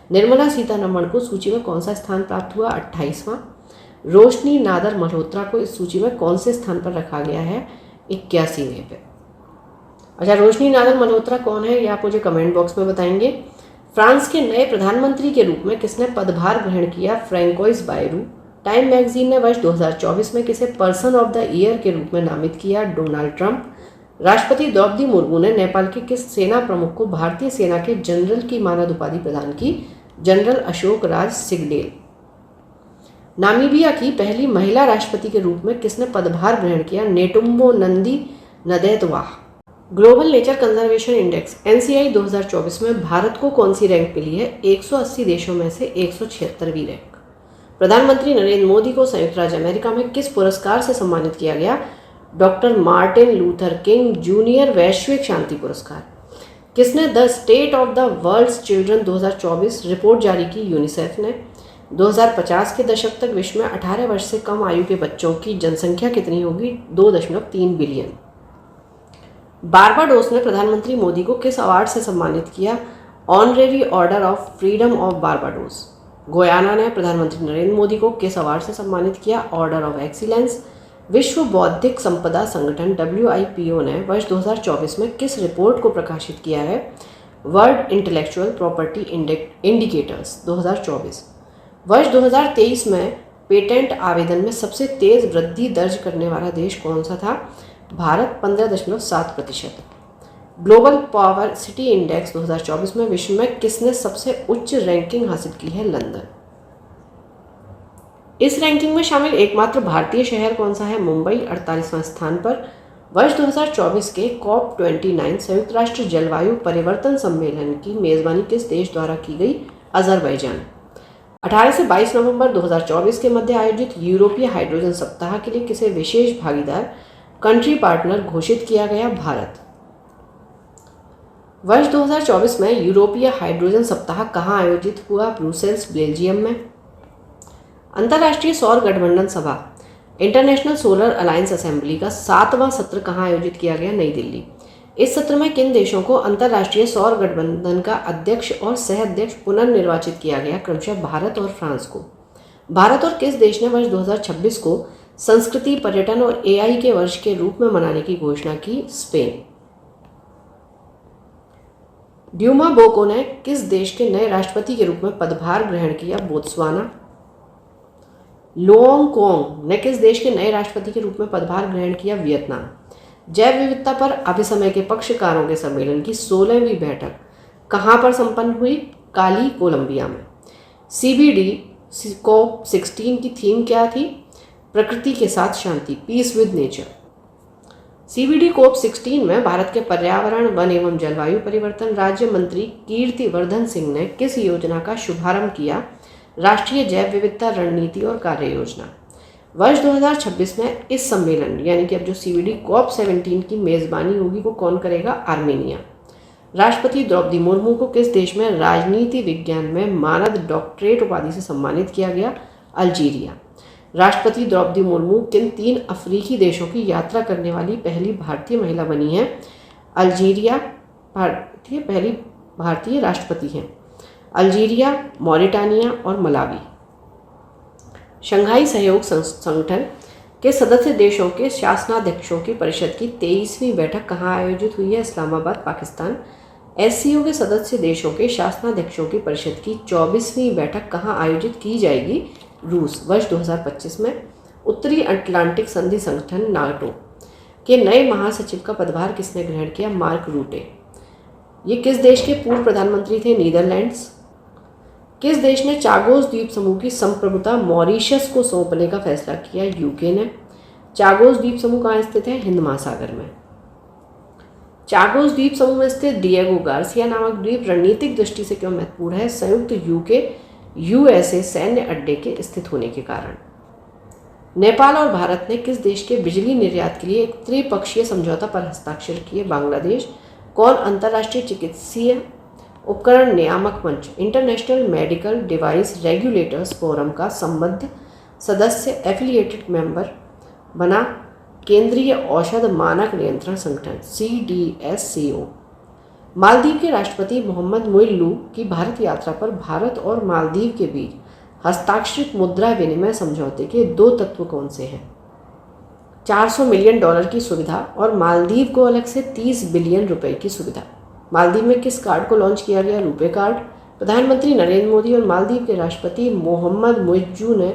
Speaker 1: निर्मला सीतारमण को सूची में कौन सा स्थान प्राप्त हुआ? 28वां। रोशनी नादर मल्होत्रा को इस सूची में कौन से स्थान पर रखा गया है? 81वें पे। अच्छा, रोशनी नादर मल्होत्रा कौन है ये आप मुझे कमेंट बॉक्स में बताएंगे। फ्रांस के नए प्रधानमंत्री के रूप में किसने पदभार ग्रहण किया? François Bayrou. टाइम मैगजीन ने वर्ष 2024 में किसे पर्सन ऑफ द ईयर के रूप में नामित किया? Donald Trump. राष्ट्रपति द्रौपदी मुर्मू ने नेपाल के किस सेना प्रमुख को भारतीय सेना के जनरल की मानद उपाधि प्रदान की? जनरल अशोक राज सिगडेल। नामीबिया की पहली महिला राष्ट्रपति के रूप में किसने पदभार ग्रहण किया? Netumbo Nandi Ndaitwah. Global nature conservation index NCI 2024 में भारत को कौन सी रैंक मिली है? 180 देशों में से 176वीं रैंक। प्रधानमंत्री नरेंद्र मोदी को संयुक्त राज्य अमेरिका में किस पुरस्कार से सम्मानित किया गया? Doctor Martin Luther King Junior वैश्विक शांति पुरस्कार। किसने The State of the World's Children 2024 report जारी की? यूनिसेफ ने। 2050 के दशक तक विश्व में 18 वर्ष से कम आयु के बच्चों की जनसंख्या कितनी होगी? 2.3 बिलियन। बारबाडोस ने प्रधानमंत्री मोदी को किस अवार्ड से सम्मानित किया? Honorary order of freedom of Barbados. Guyana ने प्रधानमंत्री नरेंद्र मोदी को किस अवार्ड से सम्मानित किया? Order of excellence. विश्व बौद्धिक संपदा संगठन WIPO ने वर्ष 2024 में किस रिपोर्ट को प्रकाशित किया है? World intellectual property indicators 2024। वर्ष 2023 में पेटेंट आवेदन में सबसे तेज वृद्धि दर्ज करने वाला देश कौन सा था? Bharat 15.7%। Global power city index 2024 में विश्व में किसने सबसे उच्च रैंकिंग हासिल की है? लंदन। इस रैंकिंग में शामिल एकमात्र भारतीय शहर कौन सा है? मुंबई 48वां स्थान पर। वर्ष 2024 के COP29 संयुक्त राष्ट्र जलवायु परिवर्तन सम्मेलन की मेजबानी किस देश द्वारा की गई? अजरबैजान। 18 से 22 नवंबर 2024 के मध्य आयोजित यूरोपीय हाइड्रोजन सप्ताह के लिए किसे विशेष भागीदार कंट्री पार्टनर घोषित किया गया? भारत। वर्ष 2024 में यूरोपीय हाइड्रोजन सप्ताह कहाँ आयोजित हुआ? ब्रुसेल्स, बेल्जियम में। अंतर्राष्ट्रीय सौर गठबंधन सभा इंटरनेशनल सोलर अलायंस असेंबली का 7वां सत्र कहाँ आयोजित किया गया? नई दिल्ली। इस सत्र में किन देशों को अंतर्राष्ट्रीय सौर गठबंधन का अध्यक्ष और सह अध्यक्ष पुनर्निर्वाचित किया गया? क्रमशः भारत और फ्रांस को। भारत और किस देश ने वर्ष 2026 को संस्कृति, पर्यटन और AI के वर्ष के रूप में मनाने की घोषणा की? स्पेन। ड्यूमा बोको ने किस देश के नए राष्ट्रपति के रूप में पदभार ग्रहण किया? बोत्सवाना। लोंग कोंग ने किस देश के नए राष्ट्रपति के रूप में पदभार ग्रहण किया? वियतनाम। जैव विविधता पर अभिसमय के पक्षकारों के सम्मेलन की 16वीं बैठक कहाँ पर संपन्न हुई? काली, कोलंबिया में। CBD COP16 की थीम क्या थी? प्रकृति के साथ शांति, peace with nature. CBD COP16 में भारत के पर्यावरण, वन एवं जलवायु परिवर्तन राज्य मंत्री कीर्तिवर्धन सिंह ने किस योजना का शुभारंभ किया? राष्ट्रीय जैव विविधता रणनीति और कार्य योजना। वर्ष 2026 में इस सम्मेलन यानी कि अब जो CBD COP17 की मेजबानी होगी वो कौन करेगा? आर्मेनिया। राष्ट्रपति द्रौपदी मुर्मू को किस देश में राजनीति विज्ञान में मानद डॉक्टरेट उपाधि से सम्मानित किया गया? अल्जीरिया। राष्ट्रपति द्रौपदी मुर्मू किन 3 अफ्रीकी देशों की यात्रा करने वाली पहली भारतीय महिला बनी है? अल्जीरिया पहली भारतीय राष्ट्रपति हैं। अल्जीरिया, मॉरिटानिया और मलावी। शंघाई सहयोग संगठन के सदस्य देशों के शासनाध्यक्षों की परिषद की 23वीं बैठक कहाँ आयोजित हुई है? इस्लामाबाद, पाकिस्तान। SCO के सदस्य देशों के शासनाध्यक्षों की परिषद की 24वीं बैठक कहाँ आयोजित की जाएगी? रूस। वर्ष 2025 में उत्तरी अटलांटिक संधि संगठन नाटो के नए महासचिव का पदभार किसने ग्रहण किया? मार्क रूटे। ये किस देश के पूर्व प्रधानमंत्री थे? नीदरलैंड्स। किस देश ने चागोस द्वीप समूह की संप्रभुता मॉरिशस को सौंपने का फैसला किया? यूके ने। चागोस द्वीप समूह कहाँ स्थित है? हिंद महासागर में। चागोस द्वीप समूह में स्थित डिएगो गार्सिया नामक द्वीप रणनीतिक दृष्टि से क्यों महत्वपूर्ण है? संयुक्त USA सैन्य अड्डे के स्थित होने के कारण। नेपाल और भारत ने किस देश के बिजली निर्यात के लिए एक त्रिपक्षीय समझौता पर हस्ताक्षर किए? बांग्लादेश। कौन अंतर्राष्ट्रीय चिकित्सीय उपकरण नियामक मंच international medical device regulators forum का संबद्ध सदस्य एफिलिएटेड मेंबर बना? केंद्रीय औषध मानक नियंत्रण संगठन CDSCO। मालदीव के राष्ट्रपति मोहम्मद मोइल्लू की भारत यात्रा पर भारत और मालदीव के बीच हस्ताक्षरित मुद्रा विनिमय समझौते के दो तत्व कौन से हैं? $400 मिलियन की सुविधा और मालदीव को अलग से 30 बिलियन रुपए की सुविधा। मालदीव में किस कार्ड को लॉन्च किया गया? रुपे कार्ड। प्रधानमंत्री नरेंद्र मोदी और मालदीव के राष्ट्रपति मोहम्मद मोइज्जू ने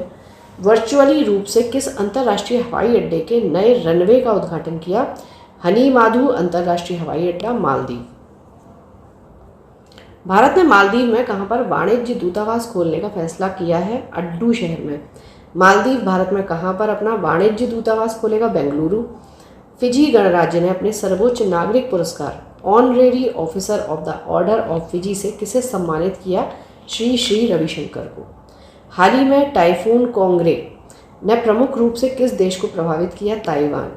Speaker 1: वर्चुअली रूप से किस अंतर्राष्ट्रीय हवाई अड्डे के नए रनवे का उद्घाटन किया? हनी माधु अंतर्राष्ट्रीय हवाई अड्डा, मालदीव। भारत ने मालदीव में कहां पर वाणिज्य दूतावास खोलने का फैसला किया है? अड्डू शहर में। मालदीव भारत में कहां पर अपना वाणिज्य दूतावास खोलेगा? बेंगलुरु। फिजी गणराज्य ने अपने सर्वोच्च नागरिक पुरस्कार honorary officer of the order of Fiji से किसे सम्मानित किया? श्री श्री रविशंकर को। हाल ही में टाइफून कोंगरे ने प्रमुख रूप से किस देश को प्रभावित किया? ताइवान।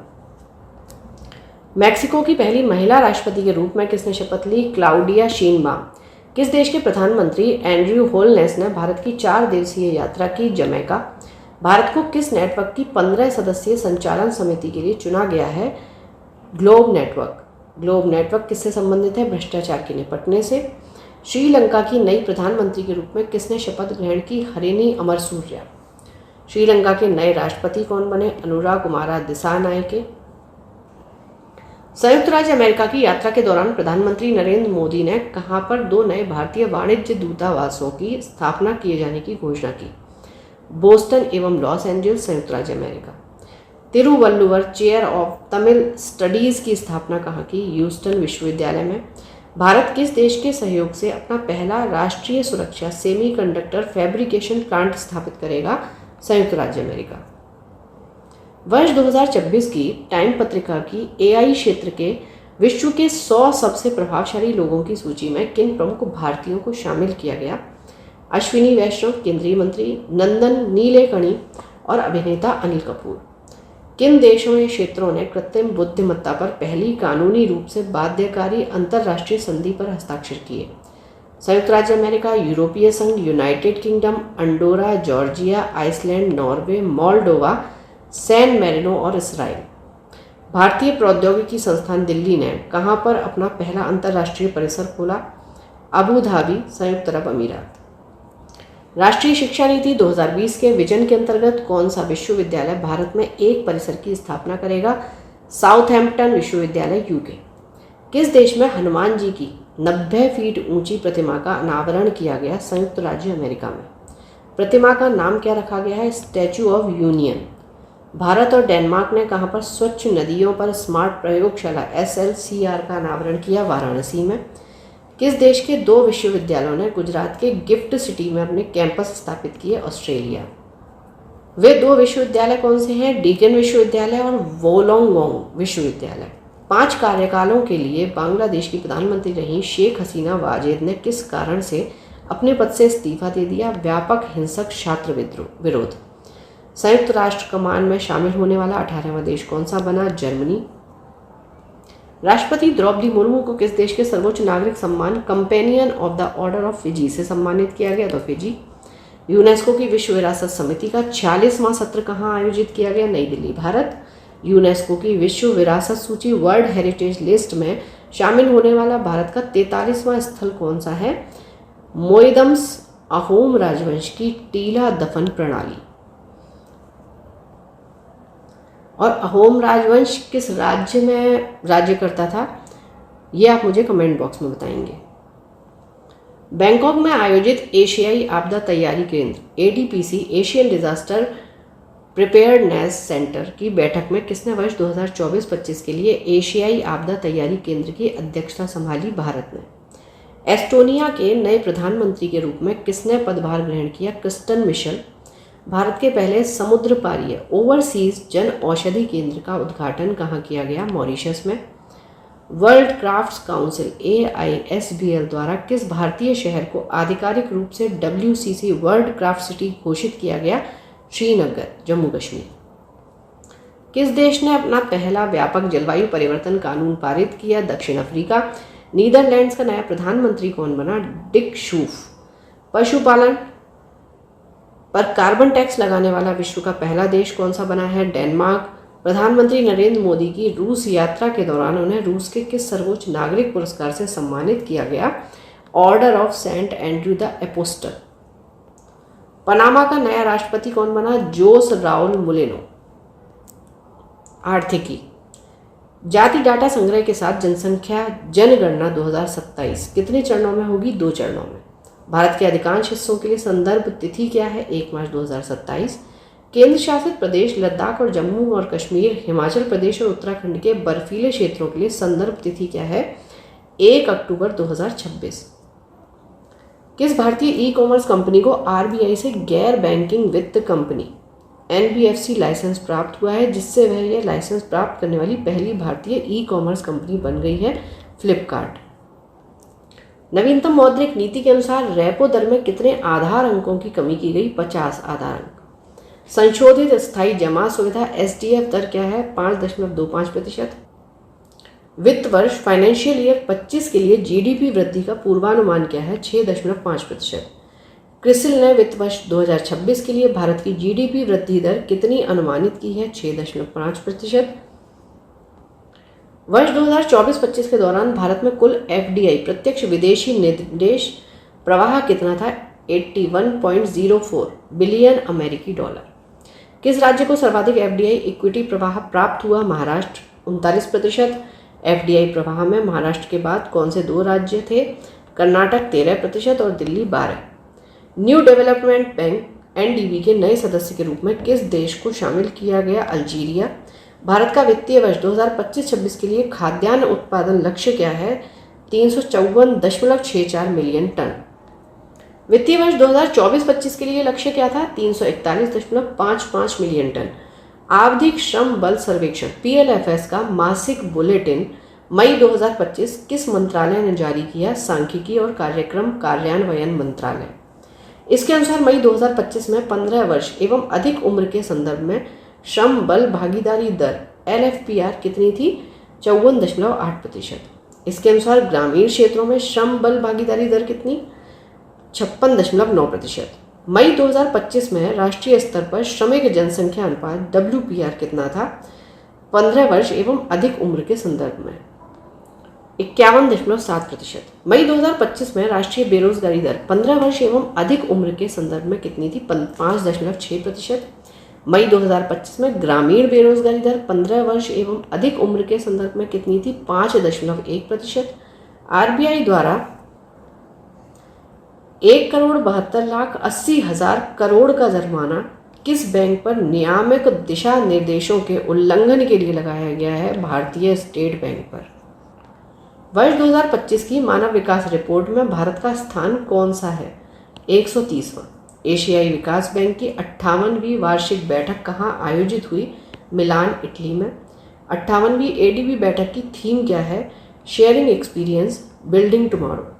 Speaker 1: मैक्सिको की पहली महिला राष्ट्रपति के रूप में किसने शपथ ली? Claudia Sheinbaum. किस देश के प्रधानमंत्री एंड्रयू होलनेस ने भारत की 4 दिवसीय यात्रा की? जमैका। भारत को किस नेटवर्क की 15 सदस्यीय संचालन समिति के लिए चुना गया है? Globe network. ग्लोब नेटवर्क किससे संबंधित है? भ्रष्टाचार के निपटने से। श्रीलंका की नई प्रधानमंत्री के रूप में किसने शपथ ग्रहण की? हरिनी अमरसूर्या। श्रीलंका के नए राष्ट्रपति कौन बने? अनुरा कुमारा दिसानायके। संयुक्त राज्य अमेरिका की यात्रा के दौरान प्रधानमंत्री नरेंद्र मोदी ने कहां पर 2 नए भारतीय वाणिज्य दूतावासों की स्थापना किए जाने की घोषणा की? बोस्टन एवं लॉस एंजल्स, संयुक्त राज्य America. Thiruvalluvar chair of Tamil studies की स्थापना कहां की? ह्यूस्टन विश्वविद्यालय में। भारत किस देश के सहयोग से अपना पहला राष्ट्रीय सुरक्षा सेमीकंडक्टर फैब्रिकेशन प्लांट स्थापित करेगा? संयुक्त राज्य अमेरिका। वर्ष 2026 की टाइम पत्रिका की एआई क्षेत्र के विश्व के 100 सबसे प्रभावशाली लोगों की सूची में किन प्रमुख भारतीयों को शामिल किया गया? अश्विनी वैष्णव, केंद्रीय मंत्री, नंदन नीलेकणी और अभिनेता अनिल कपूर। किन देशों या क्षेत्रों ने कृत्रिम बुद्धिमत्ता पर पहली कानूनी रूप से बाध्यकारी अंतर्राष्ट्रीय संधि पर हस्ताक्षर किए? संयुक्त राज्य अमेरिका, यूरोपीय संघ, United Kingdom, Andorra, Georgia, Iceland, Norway, Moldova, San Marino और इसराइल। भारतीय प्रौद्योगिकी संस्थान दिल्ली ने कहां पर अपना पहला अंतर्राष्ट्रीय परिसर खोला? अबू धाबी, संयुक्त अरब अमीरात। राष्ट्रीय शिक्षा नीति 2020 के विजन के अंतर्गत कौन सा विश्वविद्यालय भारत में एक परिसर की स्थापना करेगा? साउथहैम्पटन विश्वविद्यालय, यूके। किस देश में हनुमान जी की 90 फीट ऊंची प्रतिमा का अनावरण किया गया? संयुक्त राज्य अमेरिका में। प्रतिमा का नाम क्या रखा गया है? Statue of union. भारत और डेनमार्क ने कहां पर स्वच्छ नदियों पर स्मार्ट प्रयोगशाला SLCR का अनावरण किया? वाराणसी में। किस देश के 2 विश्वविद्यालयों ने गुजरात के गिफ्ट सिटी में अपने कैंपस स्थापित किए? ऑस्ट्रेलिया। वे 2 विश्वविद्यालय कौन से हैं? डीकन विश्वविद्यालय और वोलोंगोंग विश्वविद्यालय। 5 कार्यकालों के लिए बांग्लादेश की प्रधानमंत्री रही शेख हसीना वाजेद ने किस कारण से अपने पद से इस्तीफा दे दिया? व्यापक हिंसक छात्र विरोध। संयुक्त राष्ट्र कमान में शामिल होने वाला 18वां देश कौन सा बना? जर्मनी। राष्ट्रपति द्रौपदी मुर्मू को किस देश के सर्वोच्च नागरिक सम्मान companion of the order of Fiji से सम्मानित किया गया? तो फिजी। यूनेस्को की विश्व विरासत समिति का 46वां सत्र कहां आयोजित किया गया? नई दिल्ली, भारत। यूनेस्को की विश्व विरासत सूची वर्ल्ड हेरिटेज लिस्ट में शामिल होने वाला भारत का 43वां स्थल कौन सा है? मोइदम्स, अहोम राजवंश की टीला दफन प्रणाली। और अहोम राजवंश किस राज्य में राज्य करता था? ये आप मुझे कमेंट बॉक्स में बताएंगे। बैंकॉक में आयोजित एशियाई आपदा तैयारी केंद्र ADPC Asian disaster preparedness centre की बैठक में किसने वर्ष 2024-25 के लिए एशियाई आपदा तैयारी केंद्र की अध्यक्षता संभाली? भारत ने। एस्टोनिया के नए प्रधानमंत्री के रूप में किसने पदभार ग्रहण किया? Kristen Michel. भारत के पहले समुद्र पारीय ओवरसीज जन औषधि केंद्र का उद्घाटन कहाँ किया गया? मॉरिशस में। वर्ल्ड क्राफ्ट्स काउंसिल AISBL द्वारा किस भारतीय शहर को आधिकारिक रूप से WCC वर्ल्ड क्राफ्ट सिटी घोषित किया गया? श्रीनगर, जम्मू कश्मीर। किस देश ने अपना पहला व्यापक जलवायु परिवर्तन कानून पारित किया? दक्षिण अफ्रीका। नीदरलैंड्स का नया प्रधानमंत्री कौन बना? Dick Schoof. पशुपालन पर कार्बन टैक्स लगाने वाला विश्व का पहला देश कौन सा बना है? डेनमार्क। प्रधानमंत्री नरेंद्र मोदी की रूस यात्रा के दौरान उन्हें रूस के किस सर्वोच्च नागरिक पुरस्कार से सम्मानित किया गया? Order of Saint Andrew the Apostle. Panama का नया राष्ट्रपति कौन बना? जोस राउल मुलेनो। आर्थिकी। जाति डाटा संग्रह के साथ जनसंख्या जनगणना 2027 कितने चरणों में होगी? 2 चरणों में। भारत के अधिकांश हिस्सों के लिए संदर्भ तिथि क्या है? 1 मार्च 2027। केंद्र शासित प्रदेश लद्दाख और जम्मू और कश्मीर, हिमाचल प्रदेश और उत्तराखंड के बर्फीले क्षेत्रों के लिए संदर्भ तिथि क्या है? 1 अक्टूबर 2026। किस भारतीय ई कॉमर्स कंपनी को आरबीआई से गैर बैंकिंग वित्त कंपनी एनबीएफसी लाइसेंस प्राप्त हुआ है, जिससे वह यह लाइसेंस प्राप्त करने वाली पहली भारतीय ई कॉमर्स कंपनी बन गई है? फ्लिपकार्ट। नवीनतम मौद्रिक नीति के अनुसार रेपो दर में कितने आधार अंकों की कमी की गई? 50 आधार अंक। संशोधित स्थायी जमा सुविधा एसडीएफ दर क्या है? 5.25%। वित्त वर्ष फाइनेंशियल ईयर 25 के लिए जीडीपी वृद्धि का पूर्वानुमान क्या है? 6.5%। क्रिसिल ने वित्त वर्ष 2026 के लिए भारत की जीडीपी वृद्धि दर कितनी अनुमानित की है? 6.5%। वर्ष 2024-25 के दौरान भारत में कुल एफडीआई प्रत्यक्ष विदेशी निवेश प्रवाह कितना था? 81.04 बिलियन अमेरिकी डॉलर। किस राज्य को सर्वाधिक एफडीआई इक्विटी प्रवाह प्राप्त हुआ? महाराष्ट्र 39%। एफडीआई प्रवाह में महाराष्ट्र के बाद कौन से 2 राज्य थे? कर्नाटक 13% और Delhi 12%। New development bank NDB के नए सदस्य के रूप में किस देश को शामिल किया गया? अल्जीरिया। भारत का वित्तीय वर्ष 2025-26 के लिए खाद्यान्न उत्पादन लक्ष्य क्या है? 354.64 मिलियन टन। वित्तीय वर्ष 2024-25 के लिए लक्ष्य क्या था? 341.55 मिलियन टन। आवधिक श्रम बल सर्वेक्षण पीएलएफएस का मासिक बुलेटिन मई 2025 किस मंत्रालय ने जारी किया? सांख्यिकी और कार्यक्रम कार्यान्वयन मंत्रालय। इसके अनुसार मई 2025 में 15 वर्ष एवं अधिक उम्र के संदर्भ में श्रम बल भागीदारी दर एलएफपीआर कितनी थी? 54.8%। इसके अनुसार ग्रामीण क्षेत्रों में श्रम बल भागीदारी दर कितनी? 56.9%। मई 2025 में राष्ट्रीय स्तर पर श्रमिक जनसंख्या अनुपात डब्ल्यूपीआर कितना था? 15 वर्ष एवं अधिक उम्र के संदर्भ में 51.7%। मई 2025 में राष्ट्रीय बेरोजगारी दर 15 वर्ष एवं अधिक उम्र के संदर्भ में कितनी थी? 5.6%। मई 2025 में ग्रामीण बेरोजगारी दर 15 वर्ष एवं अधिक उम्र के संदर्भ में कितनी थी? 5.1%। आरबीआई द्वारा 1,72,80,000 करोड़ का जुर्माना किस बैंक पर नियामक दिशा निर्देशों के उल्लंघन के लिए लगाया गया है? भारतीय स्टेट बैंक पर। वर्ष 2025 की मानव विकास रिपोर्ट में भारत का स्थान कौन सा है? 130वां। एशियाई विकास बैंक की 58वीं वार्षिक बैठक कहाँ आयोजित हुई? मिलान, इटली में। 58वीं एडीबी बैठक की थीम क्या है? Sharing experience, building tomorrow.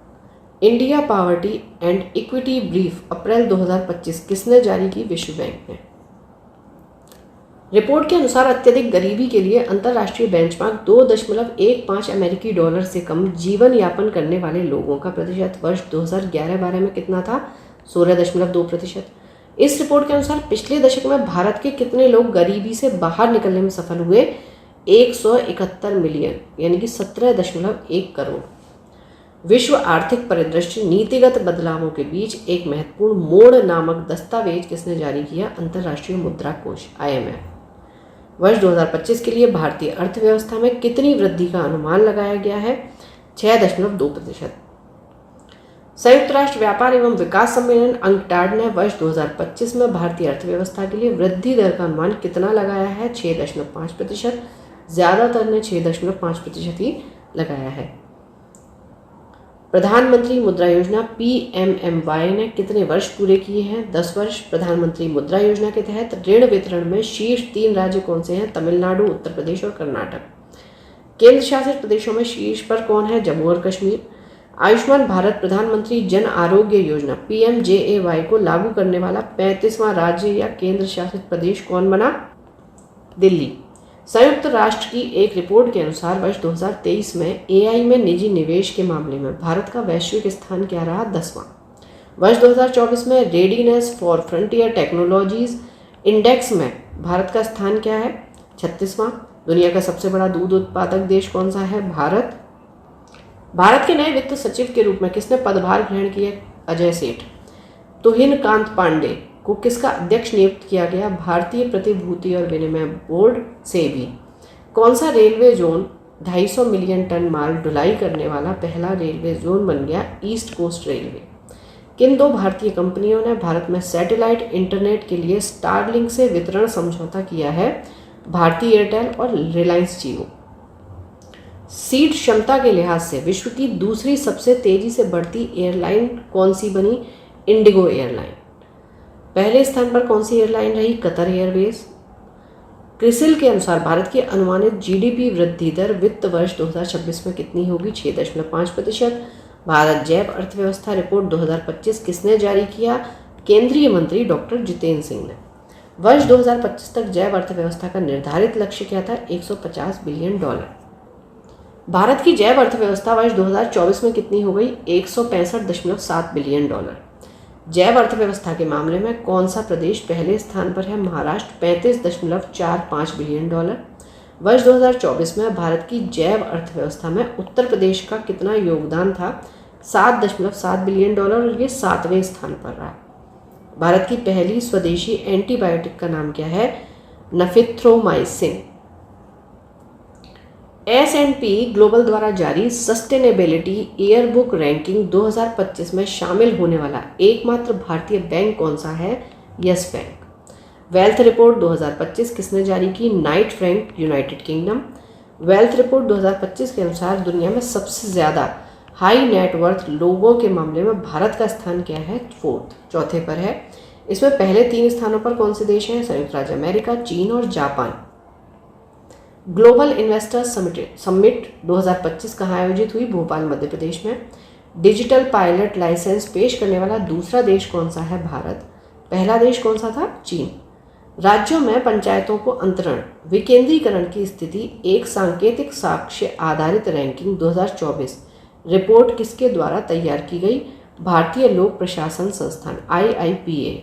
Speaker 1: India poverty and equity brief April 2025 किसने जारी की? विश्व बैंक ने। रिपोर्ट के अनुसार अत्यधिक गरीबी के लिए अंतर्राष्ट्रीय बेंचमार्क 2.15 अमेरिकी डॉलर से कम जीवन यापन करने वाले लोगों का प्रतिशत वर्ष 2011-12 में कितना था? 16.2%। इस रिपोर्ट के अनुसार पिछले दशक में भारत के कितने लोग गरीबी से बाहर निकलने में सफल हुए? 171 मिलियन यानी कि 17.1 करोड़। विश्व आर्थिक परिदृश्य नीतिगत बदलावों के बीच एक महत्वपूर्ण मोड़ नामक दस्तावेज किसने जारी किया? अंतर्राष्ट्रीय मुद्रा कोष IMF। वर्ष 2025 के लिए भारतीय अर्थव्यवस्था में कितनी वृद्धि का अनुमान लगाया गया है? 6.2%। संयुक्त राष्ट्र व्यापार एवं विकास सम्मेलन अंकटाड ने वर्ष 2025 में भारतीय अर्थव्यवस्था के लिए वृद्धि दर का अनुमान कितना लगाया है? 6.5%। ज्यादातर ने 6.5% ही लगाया है। प्रधानमंत्री मुद्रा योजना PMMY ने कितने वर्ष पूरे किए हैं? 10 वर्ष। प्रधानमंत्री मुद्रा योजना के तहत ऋण वितरण में शीर्ष 3 राज्य कौन से हैं? तमिलनाडु, उत्तर प्रदेश और कर्नाटक। केंद्र शासित प्रदेशों में शीर्ष पर कौन है? जम्मू और कश्मीर। आयुष्मान भारत प्रधानमंत्री जन आरोग्य योजना PMJAY को लागू करने वाला 35वां राज्य या केंद्र शासित प्रदेश कौन बना? दिल्ली। संयुक्त राष्ट्र की एक रिपोर्ट के अनुसार वर्ष 2023 में AI में निजी निवेश के मामले में भारत का वैश्विक स्थान क्या रहा? 10वां। वर्ष 2024 में readiness for frontier technologies index में भारत का स्थान क्या है? 36वां, दुनिया का सबसे बड़ा दूध उत्पादक देश कौन सा है? भारत। भारत के नए वित्त सचिव के रूप में किसने पदभार ग्रहण किया? अजय सेठ। तुहिन कांत पांडे को किसका अध्यक्ष नियुक्त किया गया? भारतीय प्रतिभूति और विनिमय बोर्ड से भी। कौन सा रेलवे जोन 250 मिलियन टन माल ढुलाई करने वाला पहला रेलवे जोन बन गया? East Coast Railway. किन दो भारतीय कंपनियों ने भारत में सैटेलाइट इंटरनेट के लिए स्टारलिंक से वितरण समझौता किया है? भारती एयरटेल और रिलायंस जियो। सीट क्षमता के लिहाज से विश्व की दूसरी सबसे तेजी से बढ़ती एयरलाइन कौन सी बनी? IndiGo airline. पहले स्थान पर कौन सी एयरलाइन रही? Qatar airways. क्रिसिल के अनुसार भारत की अनुमानित जीडीपी वृद्धि दर वित्त वर्ष 2026 में कितनी होगी? 6.5%। भारत जैव अर्थव्यवस्था रिपोर्ट 2025 किसने जारी किया? केंद्रीय मंत्री डॉक्टर जितेंद्र सिंह ने। वर्ष 2025 तक जैव अर्थव्यवस्था का निर्धारित लक्ष्य क्या था? $150 बिलियन। भारत की जैव अर्थव्यवस्था वर्ष 2024 में कितनी हो गई? $165.7 बिलियन। जैव अर्थव्यवस्था के मामले में कौन सा प्रदेश पहले स्थान पर है? Maharashtra 35.45 billion dollar. वर्ष 2024 में भारत की जैव अर्थव्यवस्था में उत्तर प्रदेश का कितना योगदान था? $7.7 बिलियन और ये 7वें स्थान पर रहा। भारत की पहली स्वदेशी एंटीबायोटिक का नाम क्या है? नफिथ्रोमाइसिन। S&P ग्लोबल द्वारा जारी सस्टेनेबिलिटी ईयरबुक रैंकिंग 2025 में शामिल होने वाला एकमात्र भारतीय बैंक कौन सा है? Yes bank. वेल्थ रिपोर्ट 2025 किसने जारी की? Knight Frank, United kingdom. Wealth report 2025 के अनुसार दुनिया में सबसे ज़्यादा हाई नेटवर्थ लोगों के मामले में भारत का स्थान क्या है? चौथे पर है। इसमें पहले 3 स्थानों पर कौन से देश हैं? संयुक्त राज्य अमेरिका, चीन और जापान। ग्लोबल इन्वेस्टर्स समिट 2025 कहाँ आयोजित हुई? भोपाल, मध्य प्रदेश में। डिजिटल पायलट लाइसेंस पेश करने वाला दूसरा देश कौन सा है? भारत। पहला देश कौन सा था? चीन। राज्यों में पंचायतों को अंतरण विकेंद्रीकरण की स्थिति एक सांकेतिक साक्ष्य आधारित रैंकिंग 2024 रिपोर्ट किसके द्वारा तैयार की गई? भारतीय लोक प्रशासन संस्थान IIPA।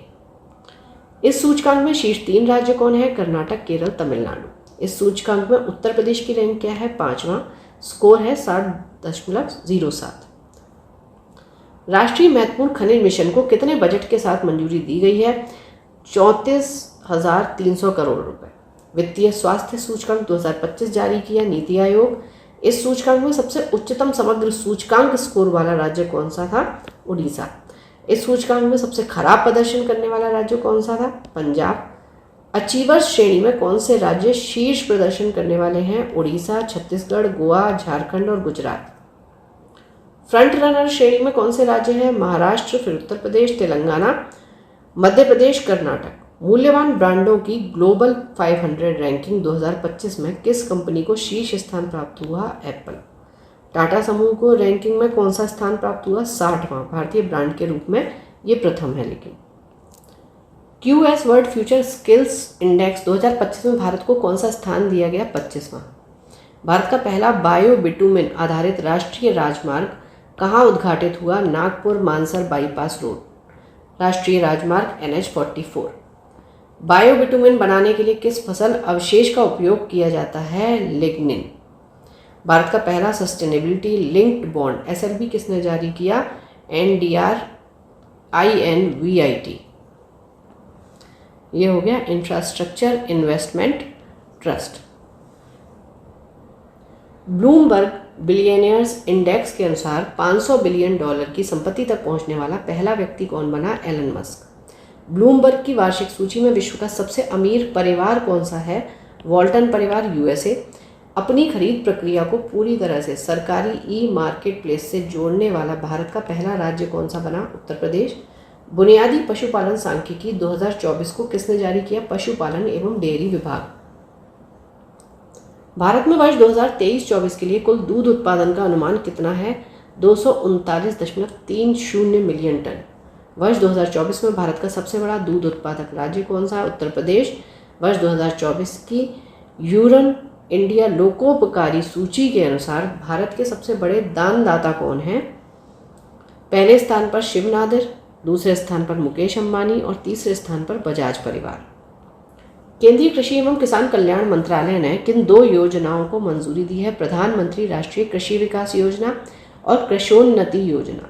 Speaker 1: इस सूचकांक में शीर्ष 3 राज्य कौन है? कर्नाटक, केरल, तमिलनाडु। इस सूचकांक में उत्तर प्रदेश की रैंक क्या है? 5वां। स्कोर है 60.07। राष्ट्रीय महत्वपूर्ण खनिज मिशन को कितने बजट के साथ मंजूरी दी गई है? 34,300 करोड़ रुपए। वित्तीय स्वास्थ्य सूचकांक 2025 जारी किया नीति आयोग। इस सूचकांक में सबसे उच्चतम समग्र सूचकांक स्कोर वाला राज्य कौन सा था? उड़ीसा। इस सूचकांक में सबसे खराब प्रदर्शन करने वाला राज्य कौन सा था? पंजाब। अचीवर्स श्रेणी में कौन से राज्य शीर्ष प्रदर्शन करने वाले हैं? उड़ीसा, छत्तीसगढ़, गोवा, झारखंड और गुजरात। फ्रंट रनर श्रेणी में कौन से राज्य हैं? महाराष्ट्र, फिर उत्तर प्रदेश, तेलंगाना, मध्य प्रदेश, कर्नाटक। मूल्यवान ब्रांडों की ग्लोबल 500 रैंकिंग 2025 में किस कंपनी को शीर्ष स्थान प्राप्त हुआ? एप्पल। टाटा समूह को रैंकिंग में कौन सा स्थान प्राप्त हुआ? 60वां। भारतीय ब्रांड के रूप में ये प्रथम है। लेकिन QS world future skills index 2025 में भारत को कौन सा स्थान दिया गया? 25वां। भारत का पहला बायो बिटुमिन आधारित राष्ट्रीय राजमार्ग कहाँ उद्घाटित हुआ? नागपुर मानसर बाईपास रोड, राष्ट्रीय राजमार्ग NH44। बायो बिटुमिन बनाने के लिए किस फसल अवशेष का उपयोग किया जाता है? लिग्निन। भारत का पहला सस्टेनेबिलिटी लिंक्ड बॉन्ड SLB किसने जारी किया? NDRINVIT। ये हो गया infrastructure investment trust. Bloomberg billionaires index के अनुसार $500 बिलियन की संपत्ति तक पहुंचने वाला पहला व्यक्ति कौन बना? Elon Musk. ब्लूमबर्ग की वार्षिक सूची में विश्व का सबसे अमीर परिवार कौन सा है? वॉल्टन परिवार, USA। अपनी खरीद प्रक्रिया को पूरी तरह से सरकारी ई-मार्केट प्लेस से जोड़ने वाला भारत का पहला राज्य कौन सा बना? उत्तर प्रदेश। बुनियादी पशुपालन सांख्यिकी 2024 को किसने जारी किया? पशुपालन एवं डेयरी विभाग। भारत में वर्ष 2023-24 के लिए कुल दूध उत्पादन का अनुमान कितना है? 239.30 मिलियन टन। वर्ष 2024 में भारत का सबसे बड़ा दूध उत्पादक राज्य कौन सा है? उत्तर प्रदेश। वर्ष 2024 की यूरन इंडिया लोकोपकारी सूची के अनुसार भारत के सबसे बड़े दानदाता कौन हैं? पहले स्थान पर शिव नादिर, दूसरे स्थान पर मुकेश अंबानी और तीसरे स्थान पर बजाज परिवार। केंद्रीय कृषि एवं किसान कल्याण मंत्रालय ने किन 2 योजनाओं को मंजूरी दी है? प्रधानमंत्री राष्ट्रीय कृषि विकास योजना और कृषोन्नति योजना।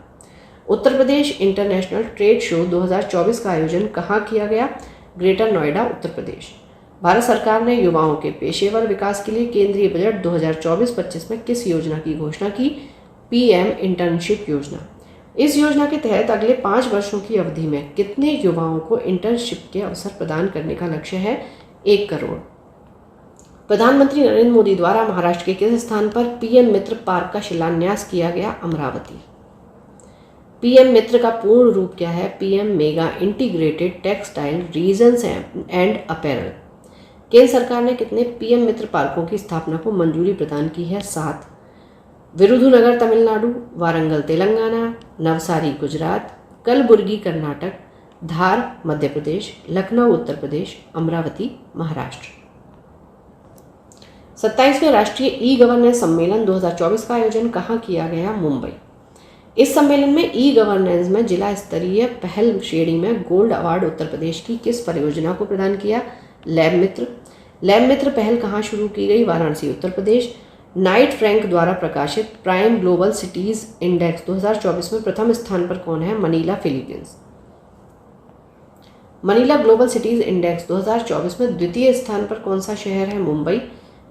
Speaker 1: Uttar Pradesh international trade show 2024 का आयोजन कहाँ किया गया? ग्रेटर नोएडा, उत्तर प्रदेश। भारत सरकार ने युवाओं के पेशेवर विकास के लिए केंद्रीय बजट 2024-25 में किस योजना की घोषणा की? पीएम इंटर्नशिप योजना। इस योजना के तहत अगले 5 वर्षों की अवधि में कितने युवाओं को इंटर्नशिप के अवसर प्रदान करने का लक्ष्य है? 1 करोड़। प्रधानमंत्री नरेंद्र मोदी द्वारा महाराष्ट्र के किस स्थान पर पीएम मित्र पार्क का शिलान्यास किया गया? अमरावती। पीएम मित्र का पूर्ण रूप क्या है? PM Mega Integrated Textile Regions and Apparel. केंद्र सरकार ने कितने पीएम मित्र पार्कों की स्थापना को मंजूरी प्रदान की है? 7। विरुधुनगर तमिलनाडु, वारंगल तेलंगाना, नवसारी गुजरात, कलबुर्गी कर्नाटक, धार मध्य प्रदेश, लखनऊ उत्तर प्रदेश, अमरावती महाराष्ट्र। 27वें राष्ट्रीय ई गवर्नेंस सम्मेलन 2024 का आयोजन कहाँ किया गया? मुंबई। इस सम्मेलन में ई गवर्नेंस में जिला स्तरीय पहल श्रेणी में गोल्ड अवार्ड उत्तर प्रदेश की किस परियोजना को प्रदान किया? लैब मित्र। लैब मित्र पहल कहाँ शुरू की गई? वाराणसी उत्तर प्रदेश। नाइट फ्रैंक द्वारा प्रकाशित प्राइम ग्लोबल सिटीज इंडेक्स 2024 में प्रथम स्थान पर कौन है? Manila, Philippines. Manila global cities index 2024 में द्वितीय स्थान पर कौन सा शहर है? मुंबई।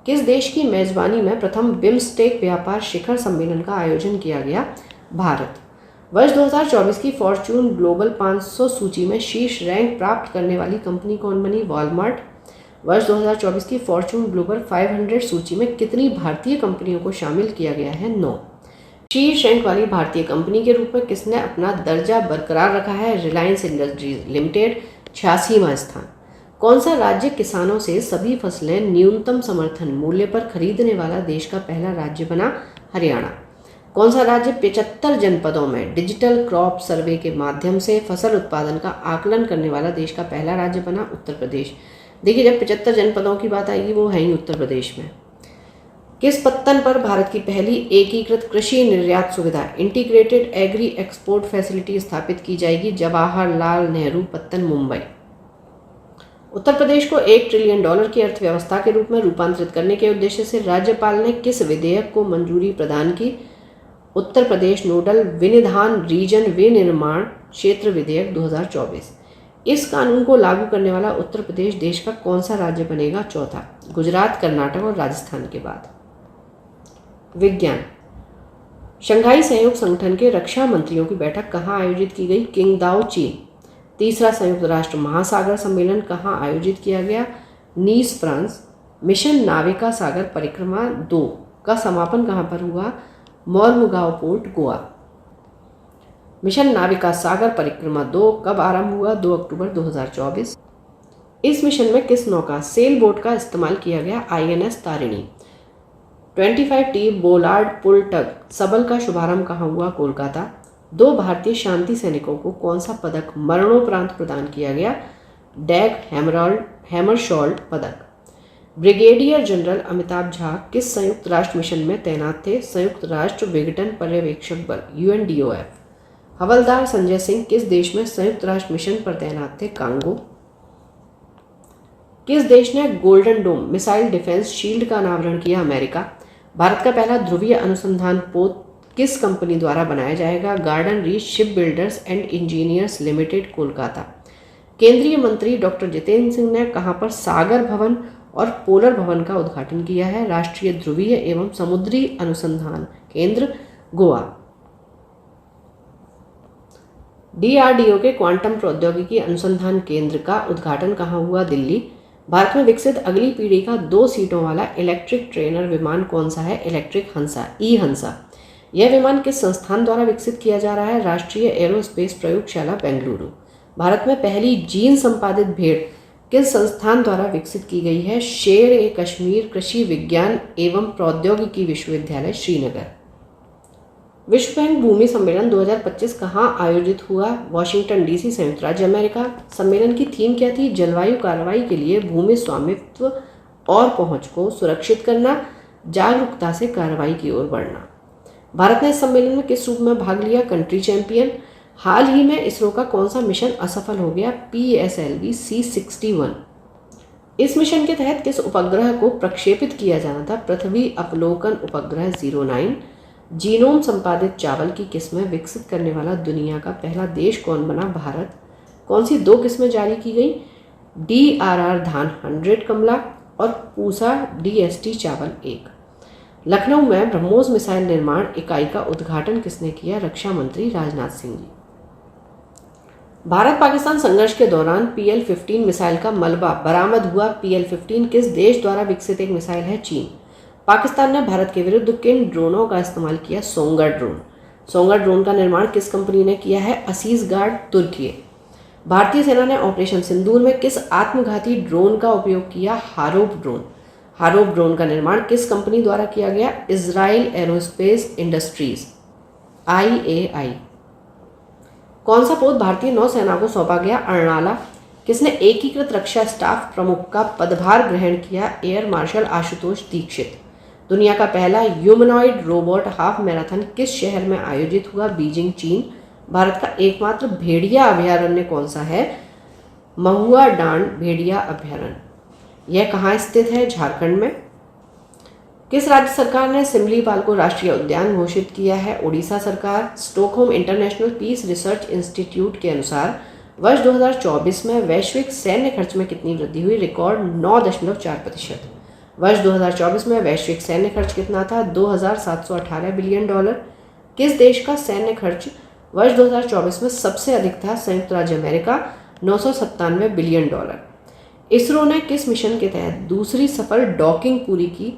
Speaker 1: किस देश की मेजबानी में प्रथम बिम्स्टेक व्यापार शिखर सम्मेलन का आयोजन किया गया? भारत। वर्ष 2024 की फॉर्च्यून ग्लोबल 500 सूची में शीर्ष रैंक प्राप्त करने वाली कंपनी कौन बनी? वॉलमार्ट। वर्ष 2024 की फॉर्च्यून ग्लोबल 500 सूची में कितनी भारतीय कंपनियों को शामिल किया गया है? 9। शीर्ष रैंक वाली भारतीय कंपनी के रूप में किसने अपना दर्जा बरकरार रखा है? रिलायंस इंडस्ट्रीज लिमिटेड, 86वां स्थान। कौन सा राज्य किसानों से सभी फसलें न्यूनतम समर्थन मूल्य पर खरीदने वाला देश का पहला राज्य बना? हरियाणा। कौन सा राज्य 75 जनपदों में डिजिटल क्रॉप सर्वे के माध्यम से फसल उत्पादन का आकलन करने वाला देश का पहला राज्य बना? उत्तर प्रदेश। देखिए, जब 75 जनपदों की बात आएगी वो है ही उत्तर प्रदेश में। किस पत्तन पर भारत की पहली एकीकृत कृषि निर्यात सुविधा इंटीग्रेटेड एग्री एक्सपोर्ट फैसिलिटी स्थापित की जाएगी? जवाहरलाल नेहरू पत्तन, मुंबई। उत्तर प्रदेश को $1 ट्रिलियन की अर्थव्यवस्था के रूप में रूपांतरित करने के उद्देश्य से राज्यपाल ने किस विधेयक को मंजूरी प्रदान की? उत्तर प्रदेश नोडल विनिधान रीजन विनिर्माण क्षेत्र विधेयक 2024। इस कानून को लागू करने वाला उत्तर प्रदेश देश का कौन सा राज्य बनेगा? चौथा। गुजरात, कर्नाटक और राजस्थान के बाद। विज्ञान। शंघाई सहयोग संगठन के रक्षा मंत्रियों की बैठक कहाँ आयोजित की गई? किंगदाओ, चीन। तीसरा संयुक्त राष्ट्र महासागर सम्मेलन कहाँ आयोजित किया गया? नीस, फ्रांस। मिशन नाविका सागर परिक्रमा 2 का समापन कहाँ पर हुआ? मोरमुगांव पोर्ट, गोवा। मिशन नाविका सागर परिक्रमा 2 कब आरंभ हुआ? 2 अक्टूबर 2024। इस मिशन में किस नौका सेल बोट का इस्तेमाल किया गया? INS Tarini. 25T bollard pull tug Sabal का शुभारंभ कहाँ हुआ? कोलकाता। 2 भारतीय शांति सैनिकों को कौन सा पदक मरणोपरांत प्रदान किया गया? डैग हैमरशॉल्ड पदक। ब्रिगेडियर जनरल अमिताभ झा किस संयुक्त राष्ट्र मिशन में तैनात थे? संयुक्त राष्ट्र विघटन पर्यवेक्षक बल, UNDOF। हवलदार संजय सिंह किस देश में संयुक्त राष्ट्र मिशन पर तैनात थे? कांगो। किस देश ने Golden Dome missile defence shield का अनावरण किया? अमेरिका। भारत का पहला ध्रुवीय अनुसंधान पोत किस कंपनी द्वारा बनाया जाएगा? Garden reach ship builders and engineers limited, Kolkata. केंद्रीय मंत्री डॉक्टर जितेंद्र सिंह ने कहां पर सागर भवन और पोलर भवन का उद्घाटन किया है? राष्ट्रीय ध्रुवीय एवं समुद्री अनुसंधान केंद्र, गोवा। DRDO के क्वांटम प्रौद्योगिकी अनुसंधान केंद्र का उद्घाटन कहाँ हुआ? दिल्ली। भारत में विकसित अगली पीढ़ी का 2 सीटों वाला इलेक्ट्रिक ट्रेनर विमान कौन सा है? इलेक्ट्रिक हंसा, ई-हंसा। यह विमान किस संस्थान द्वारा विकसित किया जा रहा है? राष्ट्रीय एरोस्पेस प्रयोगशाला, बेंगलुरु। भारत में पहली जीन संपादित भेड़ किस संस्थान द्वारा विकसित की गई है? शेर-ए-कश्मीर कृषि विज्ञान एवं प्रौद्योगिकी विश्वविद्यालय, श्रीनगर। विश्व बैंक भूमि सम्मेलन 2025 कहाँ आयोजित हुआ? वॉशिंगटन DC, संयुक्त राज्य अमेरिका। सम्मेलन की थीम क्या थी? जलवायु कार्रवाई के लिए भूमि स्वामित्व और पहुंच को सुरक्षित करना, जागरूकता से कार्रवाई की ओर बढ़ना। भारत ने इस सम्मेलन में किस रूप में भाग लिया? Country champion. हाल ही में इसरो का कौन सा मिशन असफल हो गया? PSLV C61। इस मिशन के तहत किस उपग्रह को प्रक्षेपित किया जाना था? पृथ्वी अवलोकन उपग्रह 09। जीनोम संपादित चावल की किस्में विकसित करने वाला दुनिया का पहला देश कौन बना? भारत। कौन सी 2 किस्में जारी की गई? DRR धान 100 कमला और पूसा DST चावल 1। लखनऊ में ब्रह्मोस मिसाइल निर्माण इकाई का उद्घाटन किसने किया? रक्षा मंत्री राजनाथ सिंह जी। भारत पाकिस्तान संघर्ष के दौरान PL-15 मिसाइल का मलबा बरामद हुआ। PL-15 किस देश द्वारा विकसित एक मिसाइल है? चीन। पाकिस्तान ने भारत के विरुद्ध किन ड्रोनों का इस्तेमाल किया? Songar drone. सोंगर ड्रोन का निर्माण किस कंपनी ने किया है? असीस गार्ड तुर्की। भारतीय सेना ने ऑपरेशन सिंदूर में किस आत्मघाती ड्रोन का उपयोग किया? हारोप ड्रोन। हारोप ड्रोन का निर्माण किस कंपनी द्वारा किया गया? Israel aerospace industries IAI। कौन सा पोत भारतीय नौसेना को सौंपा गया? अर्नाला। किसने एकीकृत रक्षा स्टाफ प्रमुख का पदभार ग्रहण किया? Air Marshal Ashutosh Dixit. दुनिया का पहला ह्यूमनॉइड रोबोट हाफ मैराथन किस शहर में आयोजित हुआ? बीजिंग, चीन। भारत का एकमात्र भेड़िया अभयारण्य कौन सा है? महुआ डांड भेड़िया अभयारण्य। यह कहाँ स्थित है? झारखंड में। किस राज्य सरकार ने सिमलीपाल को राष्ट्रीय उद्यान घोषित किया है? ओडिशा सरकार। Stockholm International Peace Research Institute के अनुसार वर्ष 2024 में वैश्विक सैन्य खर्च में कितनी वृद्धि हुई? रिकॉर्ड 9.4%। वर्ष 2024 में वैश्विक सैन्य खर्च कितना था? $2,718 बिलियन। किस देश का सैन्य खर्च वर्ष 2024 में सबसे अधिक था? संयुक्त राज्य अमेरिका, $997 बिलियन। इसरो ने किस मिशन के तहत दूसरी सफल डॉकिंग पूरी की?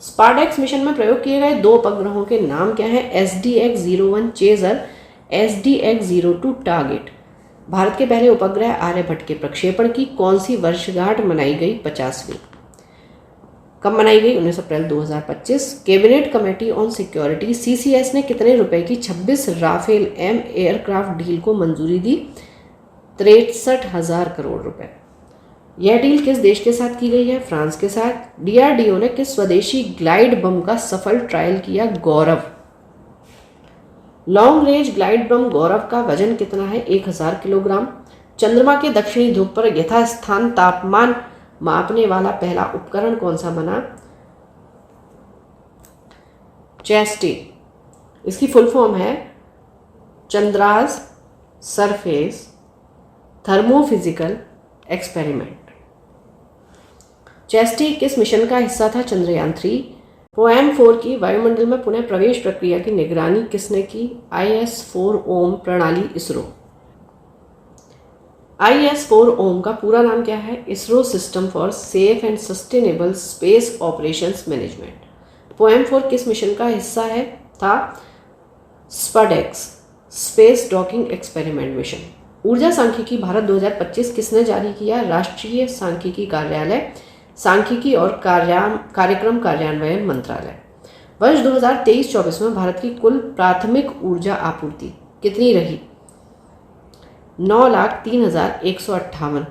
Speaker 1: स्पारडेक्स मिशन में प्रयोग किए गए 2 उपग्रहों के नाम क्या हैं? SDX-01 chaser, SDX-02 target. Bharat के पहले उपग्रह आर्यभट्ट के प्रक्षेपण की कौन सी वर्षगांठ मनाई गई? 50वीं। कब मनाई गई? 19 अप्रैल 2025। Cabinet committee on security CCS ने कितने रुपए की 26 राफेल M एयरक्राफ्ट डील को मंजूरी दी? 63,000 करोड़ रुपए। यह डील किस देश के साथ की गई है? फ्रांस के साथ। DRDO ने किस स्वदेशी ग्लाइड बम का सफल ट्रायल किया? गौरव। लॉन्ग रेंज ग्लाइड बम गौरव का वजन कितना है? 1000 किलोग्राम। चंद्रमा के दक्षिणी ध्रुव पर यथास्थान तापमान मापने वाला पहला उपकरण कौन सा बना? चेस्टी। इसकी फुल फॉर्म है Chandra's surface thermophysical experiment. Chesty किस मिशन का हिस्सा था? चंद्रयान 3। POEM-4 की वायुमंडल में पुनः प्रवेश प्रक्रिया की निगरानी किसने की? IS-4 ओम प्रणाली इसरो। IS-4 ओम का पूरा नाम क्या है? ISRO system for safe and sustainable space operations management. POEM-4 किस मिशन का हिस्सा है? था स्पारडेक्स स्पेस डॉकिंग एक्सपेरिमेंट मिशन। ऊर्जा सांख्यिकी भारत 2025 किसने जारी किया? राष्ट्रीय सांख्यिकी कार्यालय, सांख्यिकी और कार्यक्रम कार्यान्वयन मंत्रालय। वर्ष 2023-24 में भारत की कुल प्राथमिक ऊर्जा आपूर्ति कितनी रही? 9,03,158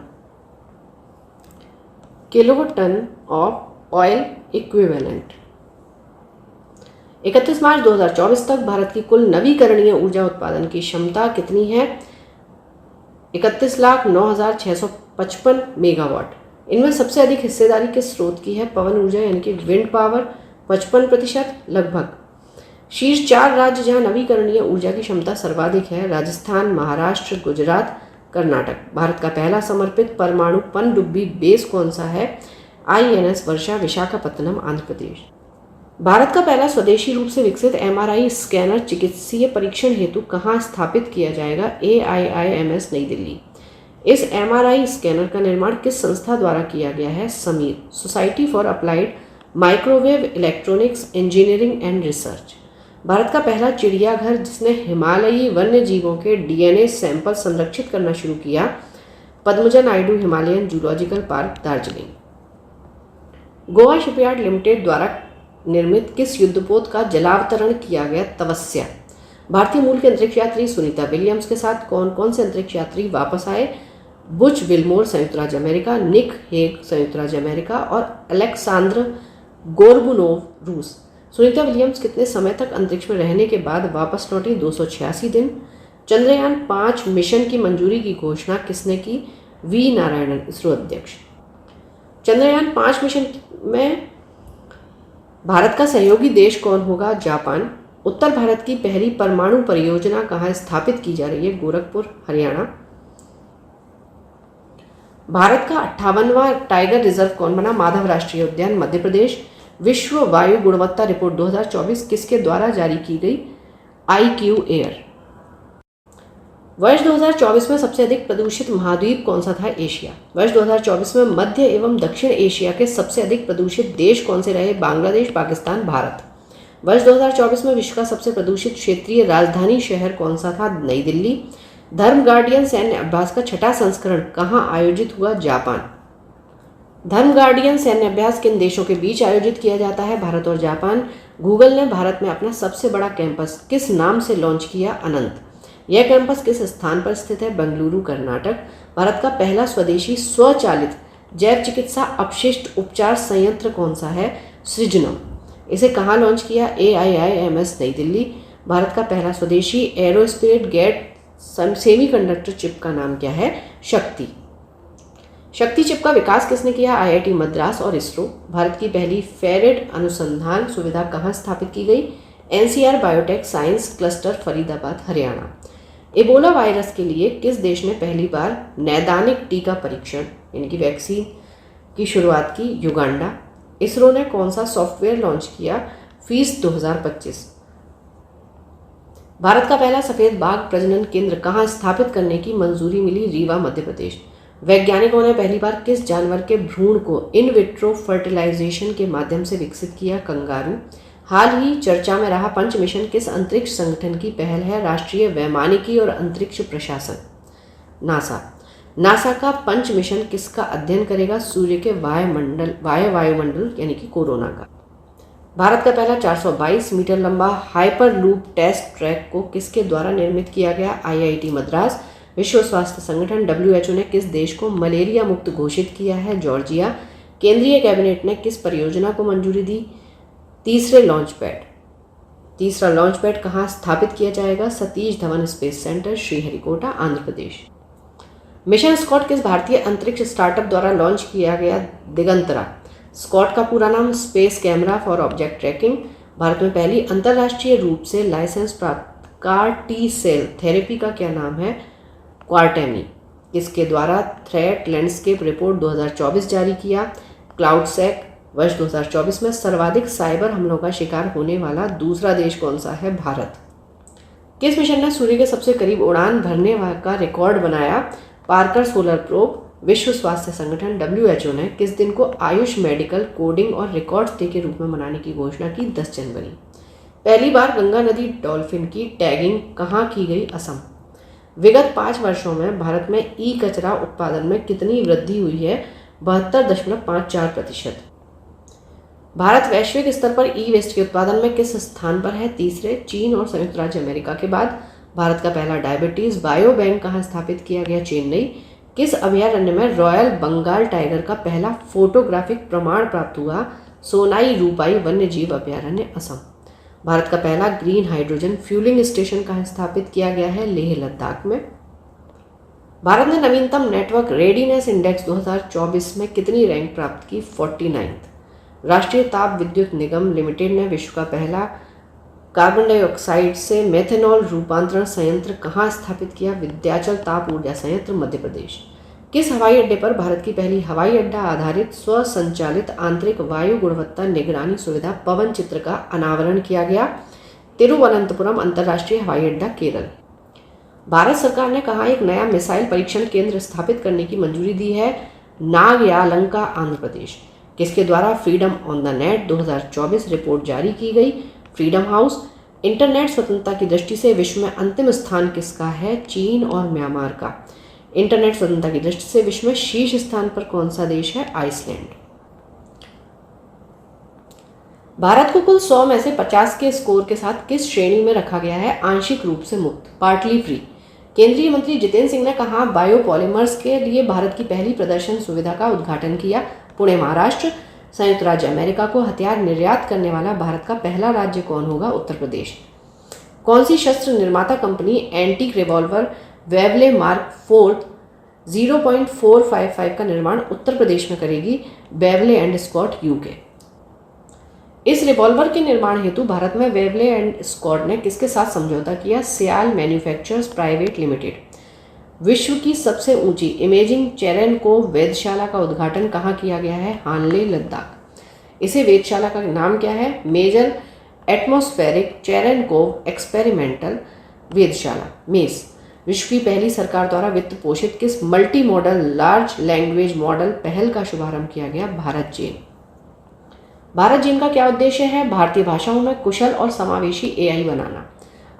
Speaker 1: किलोटन ऑफ ऑयल इक्विवेलेंट। 31 मार्च 2024 तक भारत की कुल नवीकरणीय ऊर्जा उत्पादन की क्षमता कितनी है? 31,09,655 मेगावाट। इनमें सबसे अधिक हिस्सेदारी किस स्रोत की है? पवन ऊर्जा यानी कि विंड पावर 55% लगभग। शीर्ष 4 राज्य जहां नवीकरणीय ऊर्जा की क्षमता सर्वाधिक है: राजस्थान, महाराष्ट्र, गुजरात, कर्नाटक। भारत का पहला समर्पित परमाणु पनडुब्बी बेस कौन सा है? INS वर्षा, विशाखापत्तनम, आंध्र प्रदेश। भारत का पहला स्वदेशी रूप से विकसित MRI स्कैनर चिकित्सीय परीक्षण हेतु कहाँ स्थापित किया जाएगा? AIIMS नई दिल्ली। इस MRI स्कैनर का निर्माण किस संस्था द्वारा किया गया है? Sameer, society for applied microwave electronics engineering and research. Bharat का पहला चिड़ियाघर जिसने हिमालयी वन्य जीवों के DNA सैंपल संरक्षित करना शुरू किया? Padmaja Naidu Himalayan zoological park, Darjeeling. Goa shipyard limited द्वारा निर्मित किस युद्धपोत का जलावतरण किया गया? तपस्या। भारतीय मूल के अंतरिक्ष यात्री सुनीता विलियम्स के साथ कौन कौन से अंतरिक्ष यात्री वापस आए? बुच विल्मोर, संयुक्त राज्य अमेरिका, निक हेग, संयुक्त राज्य अमेरिका और अलेक्सांद्र गोर्बुनोव, रूस। सुनीता विलियम्स कितने समय तक अंतरिक्ष में रहने के बाद वापस लौटी? 286 दिन। चंद्रयान 5 मिशन की मंजूरी की घोषणा किसने की? वी नारायणन, इसरो अध्यक्ष। चंद्रयान 5 मिशन में भारत का सहयोगी देश कौन होगा? जापान। उत्तर भारत की पहली परमाणु परियोजना कहाँ स्थापित की जा रही है? गोरखपुर, हरियाणा। भारत का 58वां टाइगर रिजर्व कौन बना? माधव राष्ट्रीय उद्यान, मध्य प्रदेश। विश्व वायु गुणवत्ता रिपोर्ट 2024 किसके द्वारा जारी की गई? IQAir। वर्ष 2024 में सबसे अधिक प्रदूषित महाद्वीप कौन सा था? एशिया। वर्ष 2024 में मध्य एवं दक्षिण एशिया के सबसे अधिक प्रदूषित देश कौन से रहे? बांग्लादेश, पाकिस्तान, भारत। वर्ष 2024 में विश्व का सबसे प्रदूषित क्षेत्रीय राजधानी शहर कौन सा था? नई दिल्ली। धर्म गार्डियन सैन्य अभ्यास का 6वां संस्करण कहाँ आयोजित हुआ? जापान। धर्म गार्डियन सैन्य अभ्यास किन देशों के बीच आयोजित किया जाता है? भारत और जापान। गूगल ने भारत में अपना सबसे बड़ा कैंपस किस नाम से लॉन्च किया? अनंत। यह कैंपस किस स्थान पर स्थित है? बेंगलुरु, कर्नाटक। भारत का पहला स्वदेशी स्वचालित जैव चिकित्सा अपशिष्ट उपचार संयंत्र कौन सा है? सृजनम। इसे कहाँ लॉन्च किया? AIIMS, नई दिल्ली। भारत का पहला स्वदेशी एरोस्पेस गेट सेमीकंडक्टर चिप का नाम क्या है? शक्ति। शक्ति चिप का विकास किसने किया? IIT मद्रास और इसरो। भारत की पहली फेरेट अनुसंधान सुविधा कहाँ स्थापित की गई? NCR biotech science cluster, Faridabad, Haryana. Ebola virus के लिए किस देश ने पहली बार नैदानिक टीका परीक्षण यानी कि वैक्सीन की शुरुआत की? युगांडा। इसरो ने कौन सा सॉफ्टवेयर लॉन्च किया? फीस 2025। भारत का पहला सफेद बाघ प्रजनन केंद्र कहाँ स्थापित करने की मंजूरी मिली? रीवा, मध्य प्रदेश। वैज्ञानिकों ने पहली बार किस जानवर के भ्रूण को इन विट्रो फर्टिलाइजेशन के माध्यम से विकसित किया? कंगारू। हाल ही चर्चा में रहा पंच मिशन किस अंतरिक्ष संगठन की पहल है? राष्ट्रीय वैमानिकी और अंतरिक्ष प्रशासन, नासा। नासा का पंच मिशन किसका अध्ययन करेगा? सूर्य के वायुमंडल यानी कि कोरोना का। भारत का पहला 422 मीटर लंबा हाइपर लूप टेस्ट ट्रैक को किसके द्वारा निर्मित किया गया? IIT मद्रास। विश्व स्वास्थ्य संगठन WHO ने किस देश को मलेरिया मुक्त घोषित किया है? जॉर्जिया। केंद्रीय कैबिनेट ने किस परियोजना को मंजूरी दी? तीसरा लॉन्च पैड कहाँ स्थापित किया जाएगा? Satish Dhawan space centre, Sriharikota, Andhra Pradesh. Mission Scott किस भारतीय अंतरिक्ष स्टार्टअप द्वारा लॉन्च किया गया? दिगंतरा। स्कॉट का पूरा नाम space camera for object tracking. Bharat में पहली अंतर्राष्ट्रीय रूप से लाइसेंस प्राप्त CAR-T सेल थेरेपी का क्या नाम है? क्वार्टेमी। इसके द्वारा थ्रेट लैंडस्केप रिपोर्ट 2024 जारी किया। क्लाउडसेक। वर्ष 2024 में सर्वाधिक साइबर हमलों का शिकार होने वाला दूसरा देश कौन सा है? भारत। किस मिशन ने सूर्य के सबसे करीब उड़ान भरने का रिकॉर्ड बनाया? Parker solar probe. विश्व स्वास्थ्य संगठन WHO ने किस दिन को आयुष मेडिकल कोडिंग और रिकॉर्ड डे के रूप में मनाने की घोषणा की? 10 जनवरी। पहली बार गंगा नदी डॉल्फिन की टैगिंग कहाँ की गई? असम। विगत 5 वर्षों में भारत में ई कचरा उत्पादन में कितनी वृद्धि हुई है? 72.54%। भारत वैश्विक स्तर पर ई वेस्ट के उत्पादन में किस स्थान पर है? तीसरे। चीन और संयुक्त राज्य अमेरिका के बाद भारत का पहला डायबिटीज बायो बैंक कहाँ स्थापित किया गया? चेन्नई। किस अभयारण्य में रॉयल बंगाल टाइगर का पहला फोटोग्राफिक प्रमाण प्राप्त हुआ? सोनाई रूपाई वन्य जीव अभयारण्य, असम। भारत का पहला ग्रीन हाइड्रोजन फ्यूलिंग स्टेशन कहाँ स्थापित किया गया है? लेह, लद्दाख में। भारत ने नवीनतम नेटवर्क रेडीनेस इंडेक्स 2024 में कितनी रैंक प्राप्त की? 49th। राष्ट्रीय ताप विद्युत निगम लिमिटेड ने विश्व का पहला कार्बन डाइऑक्साइड से मेथेनॉल रूपांतरण संयंत्र कहाँ स्थापित किया? विद्याचल ताप ऊर्जा संयंत्र, मध्य प्रदेश। किस हवाई अड्डे पर भारत की पहली हवाई अड्डा आधारित स्वसंचालित आंतरिक वायु गुणवत्ता निगरानी सुविधा पवन चित्र का अनावरण किया गया? तिरुवनंतपुरम अंतर्राष्ट्रीय हवाई अड्डा, केरल। भारत सरकार ने कहाँ एक नया मिसाइल परीक्षण केंद्र स्थापित करने की मंजूरी दी है? नागयालंका, आंध्र प्रदेश। किसके द्वारा freedom on the net 2024 report जारी की गई? Freedom house. इंटरनेट स्वतंत्रता की दृष्टि से विश्व में अंतिम स्थान किसका है? चीन और म्यांमार का। इंटरनेट स्वतंत्रता की दृष्टि से विश्व में शीर्ष स्थान पर कौन सा देश है? आइसलैंड। भारत को कुल 100 में से 50 के स्कोर के साथ किस श्रेणी में रखा गया है? आंशिक रूप से मुक्त, पार्टली फ्री। केंद्रीय मंत्री जितेंद्र सिंह ने कहा बायोपॉलिमर्स के लिए भारत की पहली प्रदर्शन सुविधा का उद्घाटन किया? पुणे, महाराष्ट्र। संयुक्त राज्य अमेरिका को हथियार निर्यात करने वाला भारत का पहला राज्य कौन होगा? उत्तर प्रदेश। कौन सी शस्त्र निर्माता कंपनी एंटीक रिवॉल्वर वेवले मार्क 4 0.455 का निर्माण उत्तर प्रदेश में करेगी बेवले एंड स्कॉट यूके। इस रिवॉल्वर के निर्माण हेतु भारत में वेवले एंड स्कॉट ने किसके साथ समझौता किया? सियाल मैन्युफैक्चरर्स प्राइवेट लिमिटेड। विश्व की सबसे ऊंची इमेजिंग चेरेनकोव वेधशाला का उद्घाटन कहाँ किया गया है? हानले, लद्दाख। इसे वेधशाला का नाम क्या है? मेजर एटमॉस्फेरिक चेरेनकोव एक्सपेरिमेंटल वेधशाला, मेस। विश्व की पहली सरकार द्वारा वित्त पोषित किस multi model large language model पहल का शुभारंभ किया गया? भारत जेन। भारत जेन का क्या उद्देश्य है? भारतीय भाषाओं में कुशल और समावेशी एआई बनाना।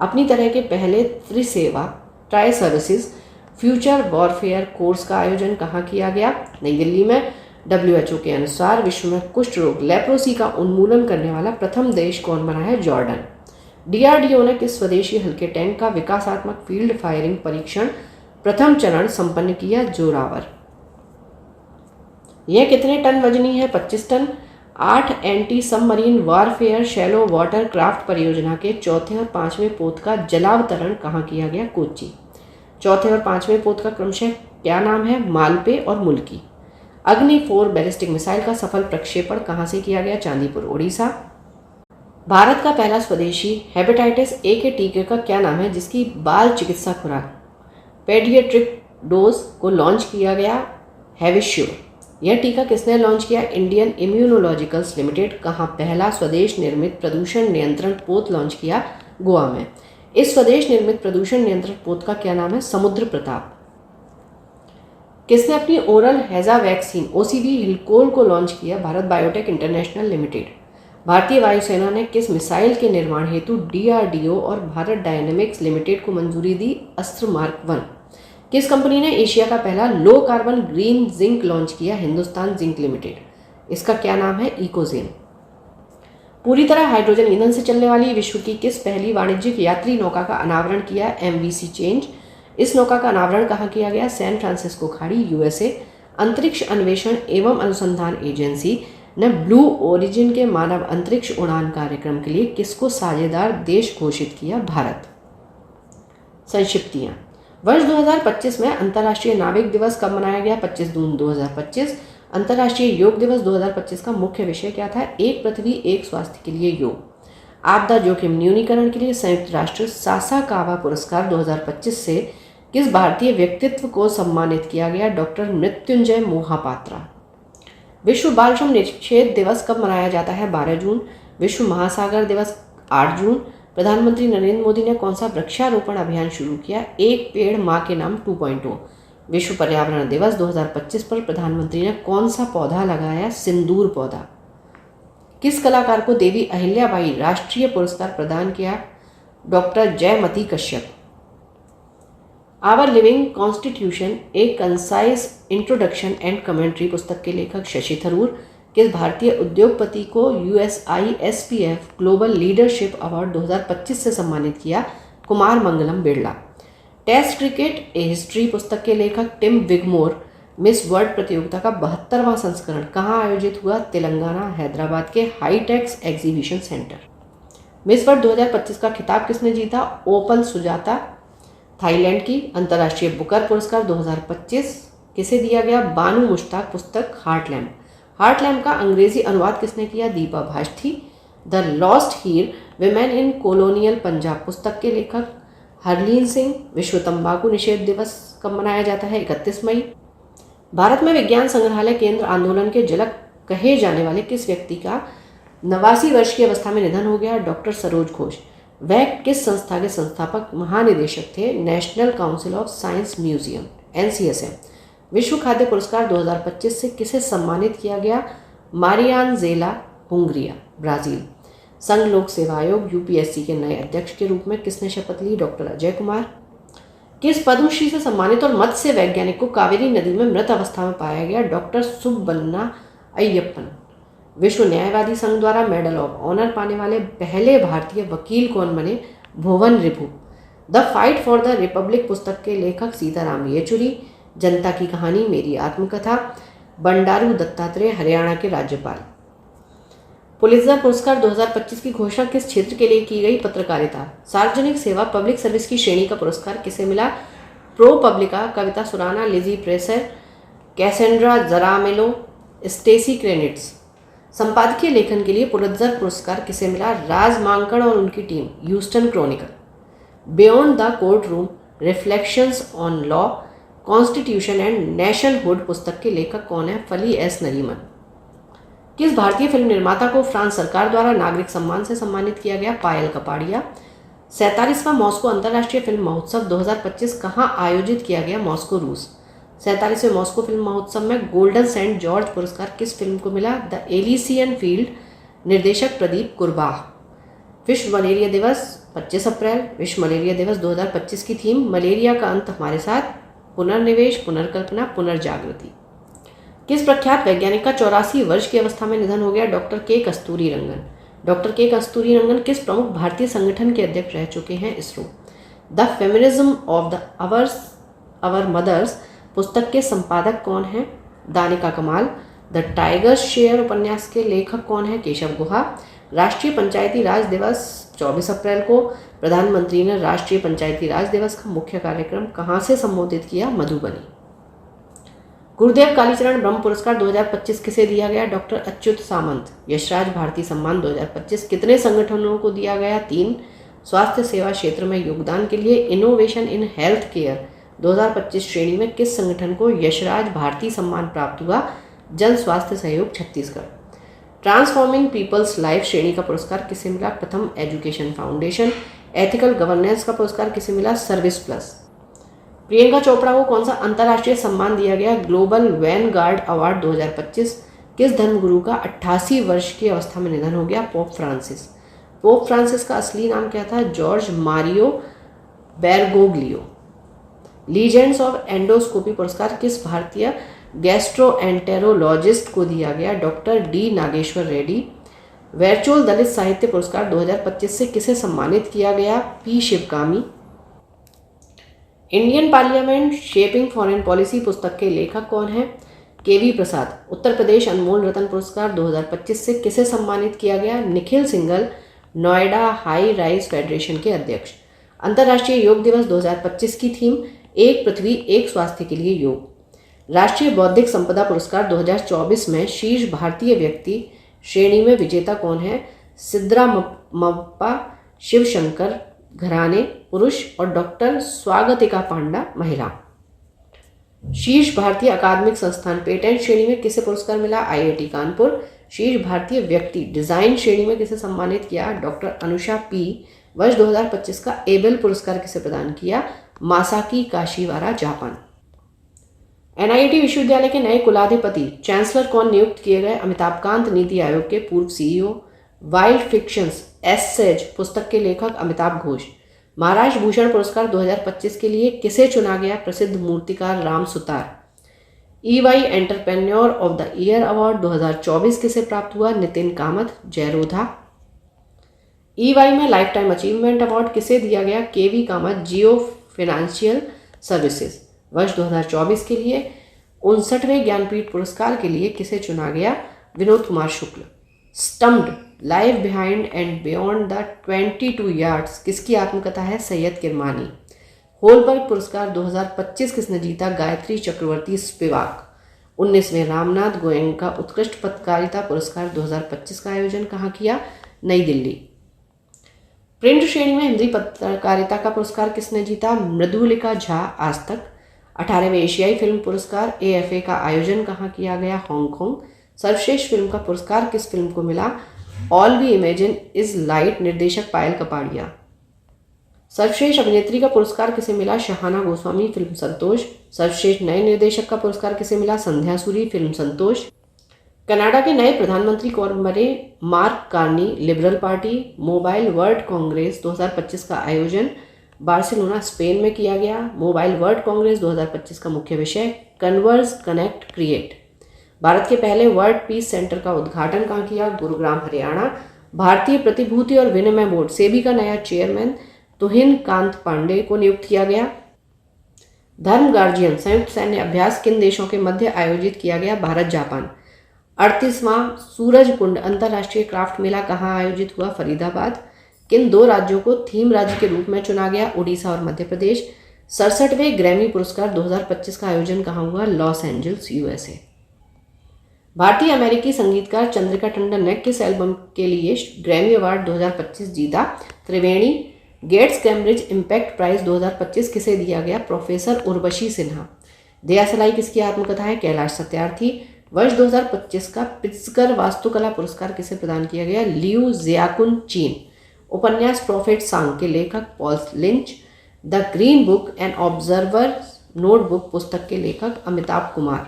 Speaker 1: अपनी तरह के पहले त्रिसेवा tri services future warfare course का आयोजन कहाँ किया गया? नई दिल्ली में। WHO के अनुसार विश्व में कुष्ठ रोग लेप्रोसी का उन्मूलन करने वाला प्रथम देश कौन बना है? जॉर्डन। DRDO ने किस स्वदेशी हल्के टैंक का विकासात्मक फील्ड फायरिंग परीक्षण प्रथम चरण संपन्न किया? जोरावर। यह कितने टन वजनी है? 25 ton. 8 anti submarine warfare shallow water craft परियोजना के चौथे और पांचवें पोत का जलावतरण कहाँ किया गया? कोच्चि। चौथे और पांचवें पोत का क्रमशः क्या नाम है? मालपे और मुल्की। अग्नि 4 बैलिस्टिक मिसाइल का सफल प्रक्षेपण कहाँ से किया गया? चांदीपुर, ओडिशा। भारत का पहला स्वदेशी हेपेटाइटिस ए के टीके का क्या नाम है जिसकी बाल चिकित्सा खुराक पेडियाट्रिक डोज को लॉन्च किया गया? हैविश्योर। यह टीका किसने लॉन्च किया? Indian Immunologicals limited. कहाँ पहला स्वदेश निर्मित प्रदूषण नियंत्रण पोत लॉन्च किया? गोवा में। इस स्वदेश निर्मित प्रदूषण नियंत्रण पोत का क्या नाम है? समुद्र प्रताप। किसने अपनी ओरल हैजा वैक्सीन OCV हिलकोल को लॉन्च किया? Bharat biotech international limited. भारतीय वायुसेना ने किस मिसाइल के निर्माण हेतु DRDO और भारत डायनेमिक्स लिमिटेड को मंजूरी दी? अस्त्र मार्क 1। किस कंपनी ने एशिया का पहला low carbon green zinc launch किया? Hindustan zinc limited. इसका क्या नाम है? इकोजेन। पूरी तरह हाइड्रोजन ईंधन से चलने वाली विश्व की किस पहली वाणिज्यिक यात्री नौका का अनावरण किया? MVC change. इस नौका का अनावरण कहाँ किया गया? सैन फ्रांसिस्को खाड़ी, USA। अंतरिक्ष अन्वेषण एवं अनुसंधान एजेंसी ने ब्लू ओरिजिन के मानव अंतरिक्ष उड़ान कार्यक्रम के लिए किसको साझेदार देश घोषित किया? भारत। संक्षिप्तियां। वर्ष 2025 में अंतर्राष्ट्रीय नाविक दिवस कब मनाया गया? 25 जून 2025। अंतर्राष्ट्रीय योग दिवस 2025 का मुख्य विषय क्या था? एक पृथ्वी एक स्वास्थ्य के लिए योग। आपदा जोखिम न्यूनीकरण के लिए संयुक्त राष्ट्र सासाकावा पुरस्कार 2025 से किस भारतीय व्यक्तित्व को सम्मानित किया गया? डॉक्टर मृत्युंजय मोहापात्रा। विश्व बाल श्रम निषेध दिवस कब मनाया जाता है? 12 जून। विश्व महासागर दिवस 8 जून। प्रधानमंत्री नरेंद्र मोदी ने कौन सा वृक्षारोपण अभियान शुरू किया? एक पेड़ मां के नाम 2.0। विश्व पर्यावरण दिवस 2025 पर प्रधानमंत्री ने कौन सा पौधा लगाया? सिंदूर पौधा। किस कलाकार को देवी अहिल्याबाई राष्ट्रीय पुरस्कार प्रदान किया? Doctor Jayamati Kashyap. Our Living Constitution a Concise Introduction and Commentary पुस्तक के लेखक शशि थरूर। किस भारतीय उद्योगपति को USISPF ग्लोबल लीडरशिप अवार्ड 2025 से सम्मानित किया? कुमार मंगलम बिरला। टेस्ट क्रिकेट ए हिस्ट्री पुस्तक के लेखक टिम विगमोर। मिस वर्ल्ड प्रतियोगिता का 72वां संस्करण कहाँ आयोजित हुआ? तेलंगाना, हैदराबाद के HITEX exhibition centre. Miss world 2025 का खिताब किसने जीता? ओपल सुजाता, थाईलैंड की। अंतर्राष्ट्रीय बुकर पुरस्कार 2025 किसे दिया गया? बानू मुश्ताक। पुस्तक हार्टलैम्प। हार्टलैम्प का अंग्रेजी अनुवाद किसने किया? Deepa Bhasthi. The lost Heer women in colonial Punjab पुस्तक के लेखक हरलीन सिंह। विश्व तंबाकू निषेध दिवस कब मनाया जाता है? 31 मई। भारत में विज्ञान संग्रहालय केंद्र आंदोलन के जनक कहे जाने वाले किस व्यक्ति का 89 वर्ष की अवस्था में निधन हो गया? डॉक्टर सरोज घोष। वह किस संस्था के संस्थापक महानिदेशक थे? National council of science museum, NCSM। विश्व खाद्य पुरस्कार 2025 से किसे सम्मानित किया गया? मारियान जेला हुंगरिया, ब्राजील। संघ लोक सेवा आयोग UPSC के नए अध्यक्ष के रूप में किसने शपथ ली? डॉक्टर अजय कुमार। किस पद्मश्री से सम्मानित और मत्स्य वैज्ञानिक को कावेरी नदी में मृत अवस्था में पाया गया? डॉक्टर सुब्बन्ना अय्यप्पन। विश्व न्यायवादी संघ द्वारा मेडल ऑफ ऑनर पाने वाले पहले भारतीय वकील कौन बने? Bhuvan Ribhu. The fight for the republic पुस्तक के लेखक सीताराम येचुरी। जनता की कहानी मेरी आत्मकथा। बंडारू दत्तात्रेय, हरियाणा के राज्यपाल। पुलित्जर पुरस्कार 2025 की घोषणा किस क्षेत्र के लिए की गई? पत्रकारिता। सार्वजनिक सेवा पब्लिक सर्विस की श्रेणी का पुरस्कार किसे मिला? ProPublica, Kavitha Surana, Lizzie Presser, Cassandra Jaramillo, Stacy Kranitz. संपादकीय लेखन के लिए पुलित्जर पुरस्कार किसे मिला? राज मांकड़ और उनकी team, Houston Chronicle. Beyond the court room, reflections on law, constitution and nationhood पुस्तक के लेखक कौन है? फली एस नरीमन। किस भारतीय फिल्म निर्माता को फ्रांस सरकार द्वारा नागरिक सम्मान से सम्मानित किया गया? पायल कपाड़िया। 47वां मॉस्को अंतर्राष्ट्रीय फिल्म महोत्सव 2025 कहाँ आयोजित किया गया? मॉस्को, रूस। 47वें मॉस्को फिल्म महोत्सव में गोल्डन सेंट जॉर्ज पुरस्कार किस फिल्म को मिला? द एलिसियन फील्ड, निर्देशक प्रदीप कुरबाह। विश्व मलेरिया दिवस 25 अप्रैल। विश्व मलेरिया दिवस 2025 की थीम मलेरिया का अंत हमारे साथ, पुनर्निवेश, पुनर्कल्पना, पुनर्जागृति। किस प्रख्यात वैज्ञानिक का 84 वर्ष की अवस्था में निधन हो गया? डॉक्टर के कस्तूरी रंगन। डॉक्टर के कस्तूरी रंगन किस प्रमुख भारतीय संगठन के अध्यक्ष रह चुके हैं? ISRO. The Feminism of the Our Mothers पुस्तक के संपादक कौन हैं? दानिका कमाल। द टाइगर शेयर उपन्यास के लेखक कौन है? केशव गुहा। राष्ट्रीय पंचायती राज दिवस 24 अप्रैल को। प्रधानमंत्री ने राष्ट्रीय पंचायती राज दिवस का मुख्य कार्यक्रम कहाँ से संबोधित किया? मधुबनी। गुरुदेव कालीचरण ब्रह्म पुरस्कार 2025 किसे दिया गया? डॉक्टर अच्युत सामंत। यशराज भारती सम्मान 2025 कितने संगठनों को दिया गया? 3। स्वास्थ्य सेवा क्षेत्र में योगदान के लिए इनोवेशन इन हेल्थ केयर 2025 श्रेणी में किस संगठन को यशराज भारती सम्मान प्राप्त हुआ? जन स्वास्थ्य सहयोग छत्तीसगढ़। ट्रांसफॉर्मिंग पीपल्स लाइफ श्रेणी का पुरस्कार किसे मिला? प्रथम एजुकेशन फाउंडेशन। एथिकल गवर्नेंस का पुरस्कार किसे मिला? Service plus. प्रियंका चोपड़ा को कौन सा अंतर्राष्ट्रीय सम्मान दिया गया? Global Vanguard award 2025। किस धर्मगुरु का 88 वर्ष की अवस्था में निधन हो गया? Pope Francis. पोप फ्रांसिस का असली नाम क्या था? Jorge Mario Bergoglio. Legends of endoscopy पुरस्कार किस भारतीय गैस्ट्रोएंटेरोलॉजिस्ट को दिया गया? Doctor D Nageshwar Reddy. वैरचोल दलित साहित्य पुरस्कार 2025 से किसे सम्मानित किया गया? P Sivakami. Indian parliament shaping foreign policy पुस्तक के लेखक कौन है? केवी प्रसाद। उत्तर प्रदेश अनमोल रतन पुरस्कार 2025 से किसे सम्मानित किया गया? Nikhil Singhal, Noida high rise federation के अध्यक्ष। अंतर्राष्ट्रीय योग दिवस 2025 की थीम एक पृथ्वी एक स्वास्थ्य के लिए योग। राष्ट्रीय बौद्धिक संपदा पुरस्कार 2024 में शीर्ष भारतीय व्यक्ति श्रेणी में विजेता कौन है? सिद्रामप्पा शिवशंकर घराने पुरुष और डॉक्टर स्वागतिका पांडा महिला। शीर्ष भारतीय अकादमिक संस्थान पेटेंट श्रेणी में किसे पुरस्कार मिला? आईआईटी कानपुर। शीर्ष भारतीय व्यक्ति डिजाइन श्रेणी में किसे सम्मानित किया? Doctor Anusha P. वर्ष 2025 का एबेल पुरस्कार किसे प्रदान किया? Masaki काशीवारा, Japan. एनआईटी विश्वविद्यालय के नए कुलाधिपति चांसलर कौन नियुक्त किए गए? अमिताभ कांत, नीति आयोग के पूर्व सीईओ। वाइल्ड फिक्शंस एसेज पुस्तक के लेखक अमिताभ घोष। महाराष्ट्र भूषण पुरस्कार 2025 के लिए किसे चुना गया? प्रसिद्ध मूर्तिकार Ram Sutar. EY entrepreneur of the year award 2024 किसे प्राप्त हुआ? नितिन कामत, जयरोधा। ईवाई में लाइफ टाइम अचीवमेंट अवार्ड किसे दिया गया? केवी कामत, जियो फाइनेंशियल सर्विसेज। वर्ष 2024 के लिए 59वें ज्ञानपीठ पुरस्कार के लिए किसे चुना गया? Vinod Kumar Shukla. Stumped, live behind and beyond the 22 yards किसकी आत्मकथा है? सैयद किरमानी। होलबर्ग पुरस्कार 2025 किसने जीता? गायत्री चक्रवर्ती स्पिवाक। 19वें रामनाथ गोयनका उत्कृष्ट पत्रकारिता पुरस्कार 2025 का आयोजन कहाँ किया? नई दिल्ली। प्रिंट श्रेणी में हिंदी पत्रकारिता का पुरस्कार किसने जीता? मृदुलिका झा, आज तक। 18वें एशियाई फिल्म पुरस्कार एएफए का आयोजन कहाँ किया गया? हांगकांग। सर्वश्रेष्ठ फिल्म का पुरस्कार किस फिल्म को मिला? All We Imagine Is Light, निर्देशक पायल कपाड़िया। सर्वश्रेष्ठ अभिनेत्री का पुरस्कार किसे मिला? शहाना गोस्वामी, फिल्म संतोष। सर्वश्रेष्ठ नए निर्देशक का पुरस्कार किसे मिला? संध्या सूरी, फिल्म संतोष। कनाडा के नए प्रधानमंत्री कौन बने? Mark Carney, Liberal Party. Mobile World Congress 2025 का आयोजन बार्सिलोना, स्पेन में किया गया। मोबाइल वर्ल्ड कांग्रेस 2025 का मुख्य विषय कन्वर्ज, कनेक्ट, क्रिएट। भारत के पहले वर्ल्ड पीस सेंटर का उद्घाटन कहाँ किया? गुरुग्राम, हरियाणा। भारतीय प्रतिभूति और विनिमय बोर्ड सेबी का नया चेयरमैन तुहिन कांत पांडे को नियुक्त किया गया। धर्म गार्जियन संयुक्त सैन्य अभ्यास किन देशों के मध्य आयोजित किया गया? भारत, जापान। 38वां सूरज कुंड अंतर्राष्ट्रीय क्राफ्ट मेला कहाँ आयोजित हुआ? फरीदाबाद। किन दो राज्यों को थीम राज्य के रूप में चुना गया? उड़ीसा और मध्य प्रदेश। 67वें ग्रैमी पुरस्कार 2025 का आयोजन कहाँ हुआ? Los Angeles, USA. भारतीय अमेरिकी संगीतकार चंद्रिका टंडन ने किस एल्बम के लिए ग्रैमी अवार्ड 2025 जीता? त्रिवेणी। गेट्स कैम्ब्रिज इम्पैक्ट प्राइज 2025 किसे दिया गया? प्रोफेसर उर्वशी सिन्हा। दया सलाई किसकी आत्मकथा है? कैलाश सत्यार्थी। वर्ष 2025 का प्रित्जकर वास्तुकला पुरस्कार किसे प्रदान किया गया? लियू जियाकुन चीन। उपन्यास प्रॉफिट सॉन्ग के लेखक Paul lynch. The green book an observer notebook पुस्तक के लेखक अमिताभ कुमार।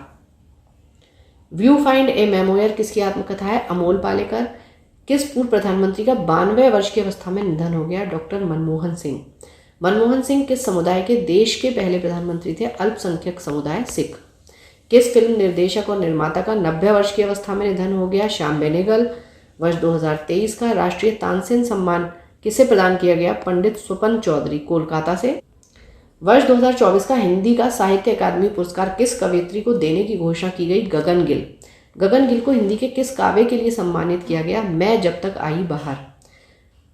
Speaker 1: व्यू फाइंड ए मेमोयर किसकी आत्मकथा है? अमोल पालेकर। किस पूर्व प्रधानमंत्री का 92 वर्ष की अवस्था में निधन हो गया? डॉक्टर मनमोहन सिंह। मनमोहन सिंह किस समुदाय के देश के पहले प्रधानमंत्री थे? अल्पसंख्यक समुदाय, सिख। किस फिल्म निर्देशक और निर्माता का 90 वर्ष की अवस्था में निधन हो गया? श्याम बेनेगल। वर्ष 2023 का राष्ट्रीय तानसेन सम्मान किसे प्रदान किया गया? पंडित स्वपन चौधरी, कोलकाता से। वर्ष 2024 का हिंदी का साहित्य अकादमी पुरस्कार किस कवयित्री को देने की घोषणा की गई? गगन गिल। गगन गिल को हिंदी के किस काव्य के लिए सम्मानित किया गया? मैं जब तक आई बाहर।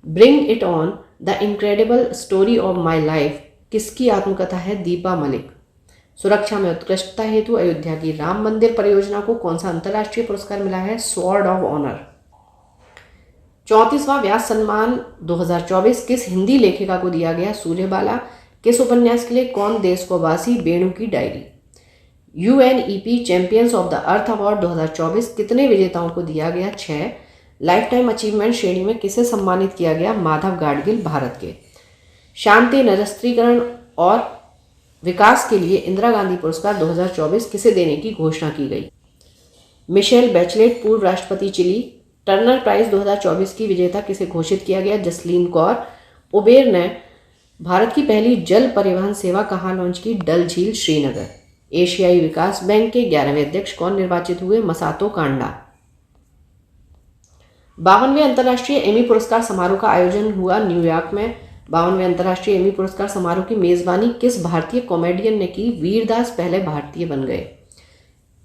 Speaker 1: Bring it on the incredible story of my life किसकी आत्मकथा है? दीपा मलिक। सुरक्षा में उत्कृष्टता हेतु अयोध्या की राम मंदिर परियोजना को कौन सा अंतर्राष्ट्रीय पुरस्कार मिला है? Sword of honour. 34वां व्यास सम्मान 2024 किस हिंदी लेखिका को दिया गया? सूर्यबाला। किस उपन्यास के लिए कौन देश को वासी? बेणु की diary. UNEP champions of the earth award 2024 कितने विजेताओं को दिया गया? 6। लाइफ टाइम अचीवमेंट श्रेणी में किसे सम्मानित किया गया? माधव गाडगिल, भारत के। शांति, निरस्त्रीकरण और विकास के लिए इंदिरा गांधी पुरस्कार 2024 किसे देने की घोषणा की गई? मिशेल बैचलेट, पूर्व राष्ट्रपति, चिली। टर्नर प्राइज 2024 की विजेता किसे घोषित किया गया? जसलीन कौर। उबेर ने भारत की पहली जल परिवहन सेवा कहाँ लॉन्च की? डल झील, श्रीनगर। एशियाई विकास बैंक के 11वें अध्यक्ष कौन निर्वाचित हुए? मसातो कांडा। 52वें अंतर्राष्ट्रीय एमी पुरस्कार समारोह का आयोजन हुआ न्यूयॉर्क में। 52वें अंतर्राष्ट्रीय एमी पुरस्कार समारोह की मेजबानी किस भारतीय कॉमेडियन ने की? वीरदास पहले भारतीय बन गए।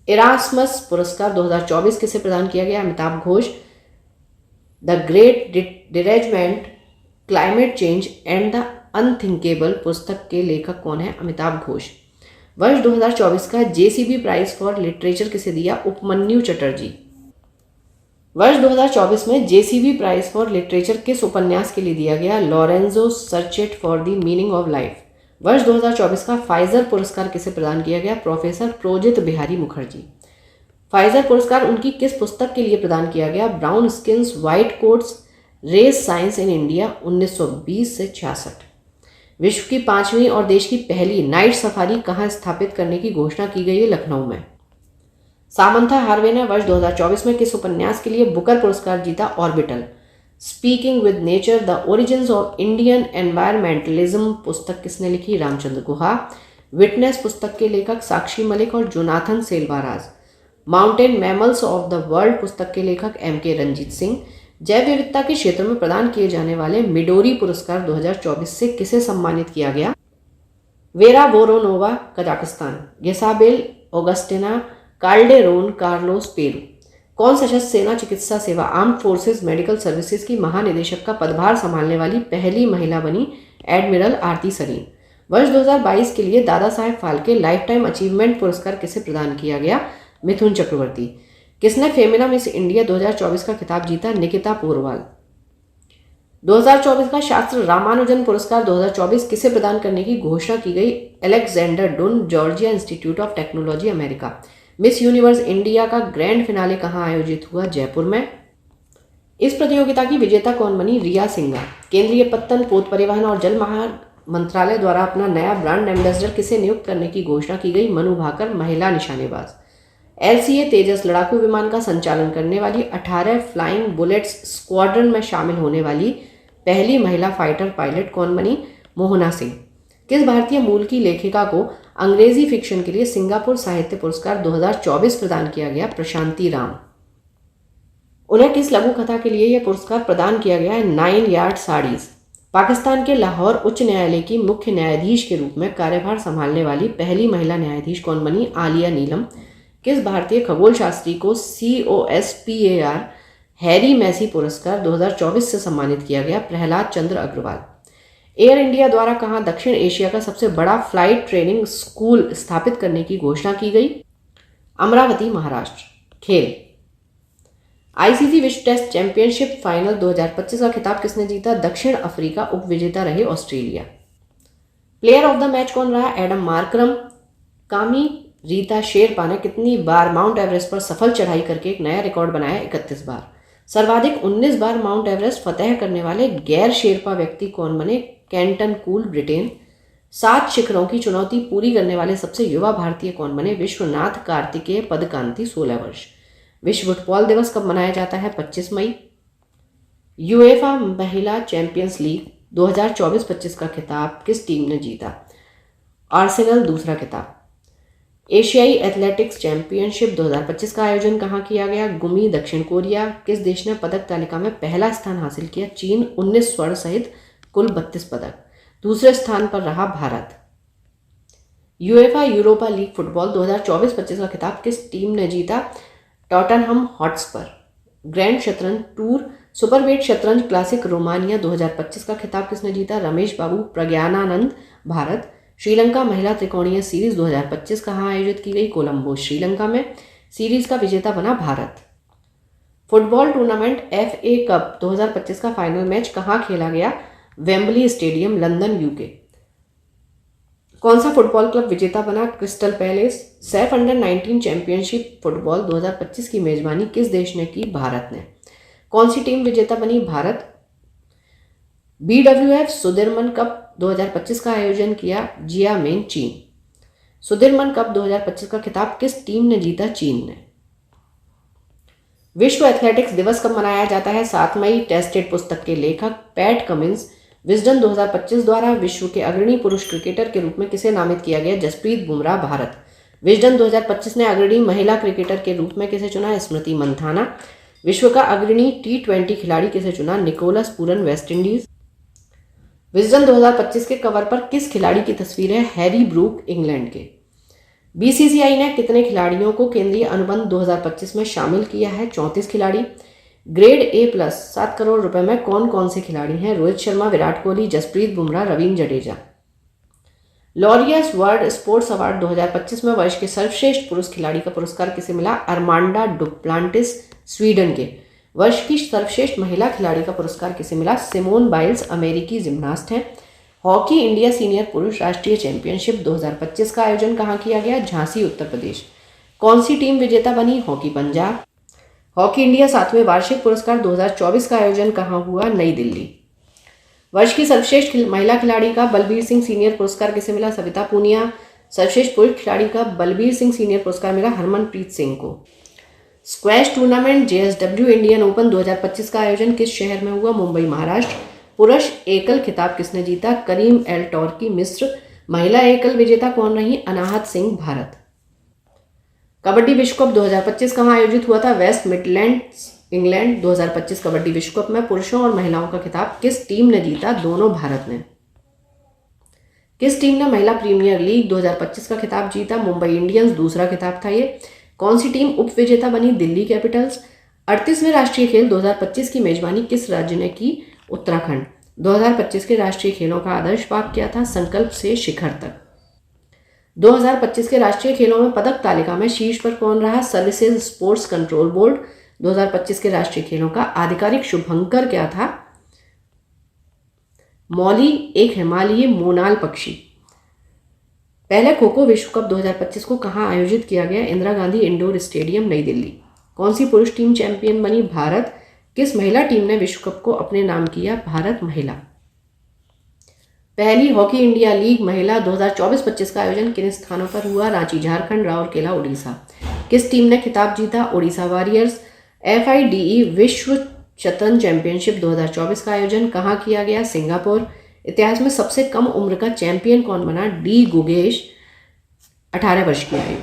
Speaker 1: इरास्मस पुरस्कार 2024 किसे प्रदान किया गया? Amitav Ghosh. The great derangement, climate change and the unthinkable पुस्तक के लेखक कौन है? अमिताभ घोष। वर्ष 2024 का जेसीबी प्राइज फॉर लिटरेचर किसे दिया? उपमन्यु चटर्जी। वर्ष 2024 में जेसीबी प्राइज फॉर लिटरेचर किस उपन्यास के लिए दिया गया? Lorenzo Sarchet for the meaning of life. वर्ष 2024 का फाइजर पुरस्कार किसे प्रदान किया गया? प्रोफेसर प्रोजित बिहारी मुखर्जी। फाइजर पुरस्कार उनकी किस पुस्तक के लिए प्रदान किया गया? Brown skins, white coats, race science in India 1920 से 66। विश्व की 5वीं और देश की पहली नाइट सफारी कहाँ स्थापित करने की घोषणा की गई है? लखनऊ में। सामंथा हार्वे ने वर्ष 2024 में किस उपन्यास के लिए बुकर पुरस्कार जीता? Orbital. Speaking with nature, the origins of Indian environmentalism पुस्तक किसने लिखी? रामचंद्र गुहा। विटनेस पुस्तक के लेखक साक्षी मलिक और Jonathan Selvaraj. Mountain mammals of the world पुस्तक के लेखक एम.के. रंजीत सिंह। जैव विविधता के क्षेत्र में प्रदान किए जाने वाले मिडोरी पुरस्कार 2024 से किसे सम्मानित किया गया? Vera Voronova, Kazakhstan. Gesabel Agustina Calderon, Carlos, Peru. कौन सशस्त्र सेना चिकित्सा सेवा आर्म्ड फोर्सेज मेडिकल सर्विसेज की महानिदेशक का पदभार संभालने वाली पहली महिला बनी? एडमिरल आरती सरीन। वर्ष 2022 के लिए Dada Saheb Phalke life time achievement पुरस्कार किसे प्रदान किया गया? मिथुन चक्रवर्ती। किसने फेमिना मिस इंडिया 2024 का खिताब जीता? निकिता पोरवाल। 2024 का शास्त्र रामानुजन पुरस्कार 2024 किसे प्रदान करने की घोषणा की गई? Alexander Dunn, Georgia institute of technology, America. Miss universe India का ग्रैंड फिनाले कहाँ आयोजित हुआ? जयपुर में। इस प्रतियोगिता की विजेता कौन बनी? रिया सिंघा। केंद्रीय पत्तन, पोत परिवहन और जल मार्ग मंत्रालय द्वारा अपना नया ब्रांड एम्बेसडर किसे नियुक्त करने की घोषणा की गई? मनु भाकर, महिला निशानेबाज। LCA तेजस लड़ाकू विमान का संचालन करने वाली 18 फ्लाइंग बुलेट्स स्क्वाड्रन में शामिल होने वाली पहली महिला फाइटर पायलट कौन बनी? मोहना सिंह। किस भारतीय मूल की लेखिका को अंग्रेजी फिक्शन के लिए सिंगापुर साहित्य पुरस्कार 2024 प्रदान किया गया? प्रशांति राम। उन्हें किस लघु कथा के लिए यह पुरस्कार प्रदान किया गया है? 9 यार्ड साड़ीज। पाकिस्तान के लाहौर उच्च न्यायालय की मुख्य न्यायाधीश के रूप में कार्यभार संभालने वाली पहली महिला न्यायाधीश कौन बनी? आलिया नीलम। किस भारतीय खगोल शास्त्री को COSPAR हैरी मैसी पुरस्कार 2024 से सम्मानित किया गया? प्रहलाद चंद्र अग्रवाल। एयर इंडिया द्वारा कहाँ दक्षिण एशिया का सबसे बड़ा फ्लाइट ट्रेनिंग स्कूल स्थापित करने की घोषणा की गई? अमरावती, महाराष्ट्र। खेल। आईसीसी विश्व टेस्ट चैंपियनशिप फाइनल 2025 का खिताब किसने जीता? दक्षिण अफ्रीका उपविजेता रहे Australia. Player of the match कौन रहा? Adam Markram. कामी रीता शेरपा ने कितनी बार माउंट एवरेस्ट पर सफल चढ़ाई करके एक नया रिकॉर्ड बनाया? 31 बार। सर्वाधिक 19 बार माउंट एवरेस्ट फतेह करने वाले गैर शेरपा व्यक्ति कौन बने? Canton cool, Britain. 7 शिखरों की चुनौती पूरी करने वाले सबसे युवा भारतीय कौन बने? विश्वनाथ कार्तिकेय पदकांति, 16 वर्ष। विश्व फुटबॉल दिवस कब मनाया जाता है? 25 मई। यूएफा महिला चैंपियंस लीग 2024-25 का खिताब किस टीम ने जीता? आर्सेनल, दूसरा खिताब। एशियाई एथलेटिक्स चैंपियनशिप 2025 का आयोजन कहाँ किया गया? गुमी, दक्षिण कोरिया। किस देश ने पदक तालिका में पहला स्थान हासिल किया? चीन, 19 स्वर्ण सहित कुल 32 पदक। दूसरे स्थान पर रहा Bharat. UEFA Europa league football 2024-25 का खिताब किस टीम ने जीता? Tottenham Hotspur. ग्रैंड शतरंज टूर सुपरवेट शतरंज क्लासिक रोमानिया 2025 का खिताब किसने जीता? रमेश बाबू, प्रज्ञानानंद, भारत। श्रीलंका महिला त्रिकोणीय सीरीज 2025 कहाँ आयोजित की गई? कोलंबो, श्रीलंका में। सीरीज का विजेता बना Bharat. Football tournament FA cup 2025 का फाइनल मैच कहाँ खेला गया? Wembley stadium, London, UK. कौन सा फुटबॉल क्लब विजेता बना? Crystal palace. Saif under 19 championship football 2025 की मेजबानी किस देश ने की? भारत ने। कौन सी टीम विजेता बनी? भारत। बीडब्ल्यूएफ सुदिरमन कप 2025 का आयोजन किया जियामेन, चीन। सुदिरमन कप 2025 का खिताब किस टीम ने जीता? चीन ने। विश्व एथलेटिक्स दिवस कब मनाया जाता है? 7 मई। टेस्टेड पुस्तक के लेखक पैट कमिंस। विजडन 2025 द्वारा विश्व के अग्रणी पुरुष क्रिकेटर के रूप में किसे नामित किया गया? जसप्रीत बुमराह, भारत। विजडन 2025 ने अग्रणी महिला क्रिकेटर के रूप में किसे चुना? स्मृति मंथाना। विश्व का अग्रणी T20 खिलाड़ी किसे चुना? Nicholas Pooran, West Indies. विजडन 2025 के कवर पर किस खिलाड़ी की तस्वीर है? हैरी ब्रूक, इंग्लैंड के। बीसीसीआई ने कितने खिलाड़ियों को केंद्रीय अनुबंध 2025 में शामिल किया है? 34 खिलाड़ी। ग्रेड A+ 7 करोड़ रुपए में कौन कौन से खिलाड़ी हैं? Rohit Sharma, Virat Kohli, Jasprit Bumrah, Ravindra Jadeja. Laureus World Sports Award 2025 में वर्ष के सर्वश्रेष्ठ पुरुष खिलाड़ी का पुरस्कार किसे मिला? अरमांडा डुप्लांटिस, स्वीडन के। वर्ष की सर्वश्रेष्ठ महिला खिलाड़ी का पुरस्कार किसे मिला? सिमोन बाइल्स, अमेरिकी जिम्नास्ट हैं। हॉकी इंडिया सीनियर पुरुष राष्ट्रीय चैंपियनशिप 2025 का आयोजन कहाँ किया गया? झांसी, उत्तर प्रदेश। कौन सी टीम विजेता बनी? हॉकी पंजाब। हॉकी इंडिया 7वें वार्षिक पुरस्कार 2024 का आयोजन कहाँ हुआ? नई दिल्ली। वर्ष की सर्वश्रेष्ठ महिला खिलाड़ी का बलबीर सिंह सीनियर पुरस्कार किसे मिला? सविता पूनिया। सर्वश्रेष्ठ पुरुष खिलाड़ी का बलबीर सिंह सीनियर पुरस्कार मिला हरमनप्रीत सिंह को। Squash tournament JSW Indian open 2025 का आयोजन किस शहर में हुआ? मुंबई, महाराष्ट्र। पुरुष एकल खिताब किसने जीता? करीम एल टॉर्की, मिस्र। महिला एकल विजेता कौन रही? अनाहत सिंह, भारत। कबड्डी विश्व कप 2025 कहाँ आयोजित हुआ था? Waste Midlands, England. 2025 कबड्डी विश्व कप में पुरुषों और महिलाओं का खिताब किस टीम ने जीता? दोनों भारत ने। किस टीम ने महिला प्रीमियर लीग 2025 का खिताब जीता? मुंबई इंडियंस, दूसरा खिताब था ये। कौन सी टीम उप विजेता बनी? दिल्ली कैपिटल्स। 38वें राष्ट्रीय खेल 2025 की मेजबानी किस राज्य ने की? उत्तराखंड। 2025 के राष्ट्रीय खेलों का आदर्श वाक्य क्या था? संकल्प से शिखर तक। 2025 के राष्ट्रीय खेलों में पदक तालिका में शीर्ष पर कौन रहा? Services sports control board. 2025 के राष्ट्रीय खेलों का आधिकारिक शुभंकर क्या था? मौली, एक हिमालयी मोनाल पक्षी। पहले खो खो विश्व कप 2025 को कहाँ आयोजित किया गया? इंदिरा गांधी इंडोर स्टेडियम, नई दिल्ली। कौन सी पुरुष टीम चैंपियन बनी? भारत। किस महिला टीम ने विश्व कप को अपने नाम किया? भारत महिला। पहली हॉकी इंडिया लीग महिला 2024-25 का आयोजन किन स्थानों पर हुआ? रांची, झारखंड, राउरकेला, उड़ीसा। किस टीम ने खिताब जीता? ओडिशा वॉरियर्स। FIDE विश्व शतरंज चैंपियनशिप 2024 का आयोजन कहाँ किया गया? सिंगापुर। इतिहास में सबसे कम उम्र का चैंपियन कौन बना? डी गुगेश, 18 वर्ष की आयु।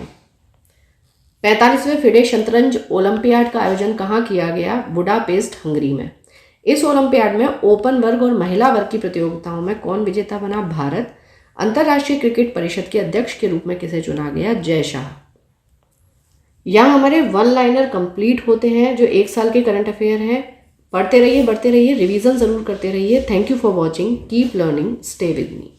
Speaker 1: 45वें फिडे शतरंज ओलंपियाड का आयोजन कहाँ किया गया? बुडापेस्ट, हंगरी में। इस ओलंपियाड में ओपन वर्ग और महिला वर्ग की प्रतियोगिताओं में कौन विजेता बना? भारत। अंतर्राष्ट्रीय क्रिकेट परिषद के अध्यक्ष के रूप में किसे चुना गया? जय शाह। यहाँ हमारे 1 लाइनर कंप्लीट होते हैं जो 1 साल के करंट अफेयर हैं। पढ़ते रहिए, बढ़ते रहिए, रिवीजन ज़रूर करते रहिए। Thank you for watching, keep learning, stay with me.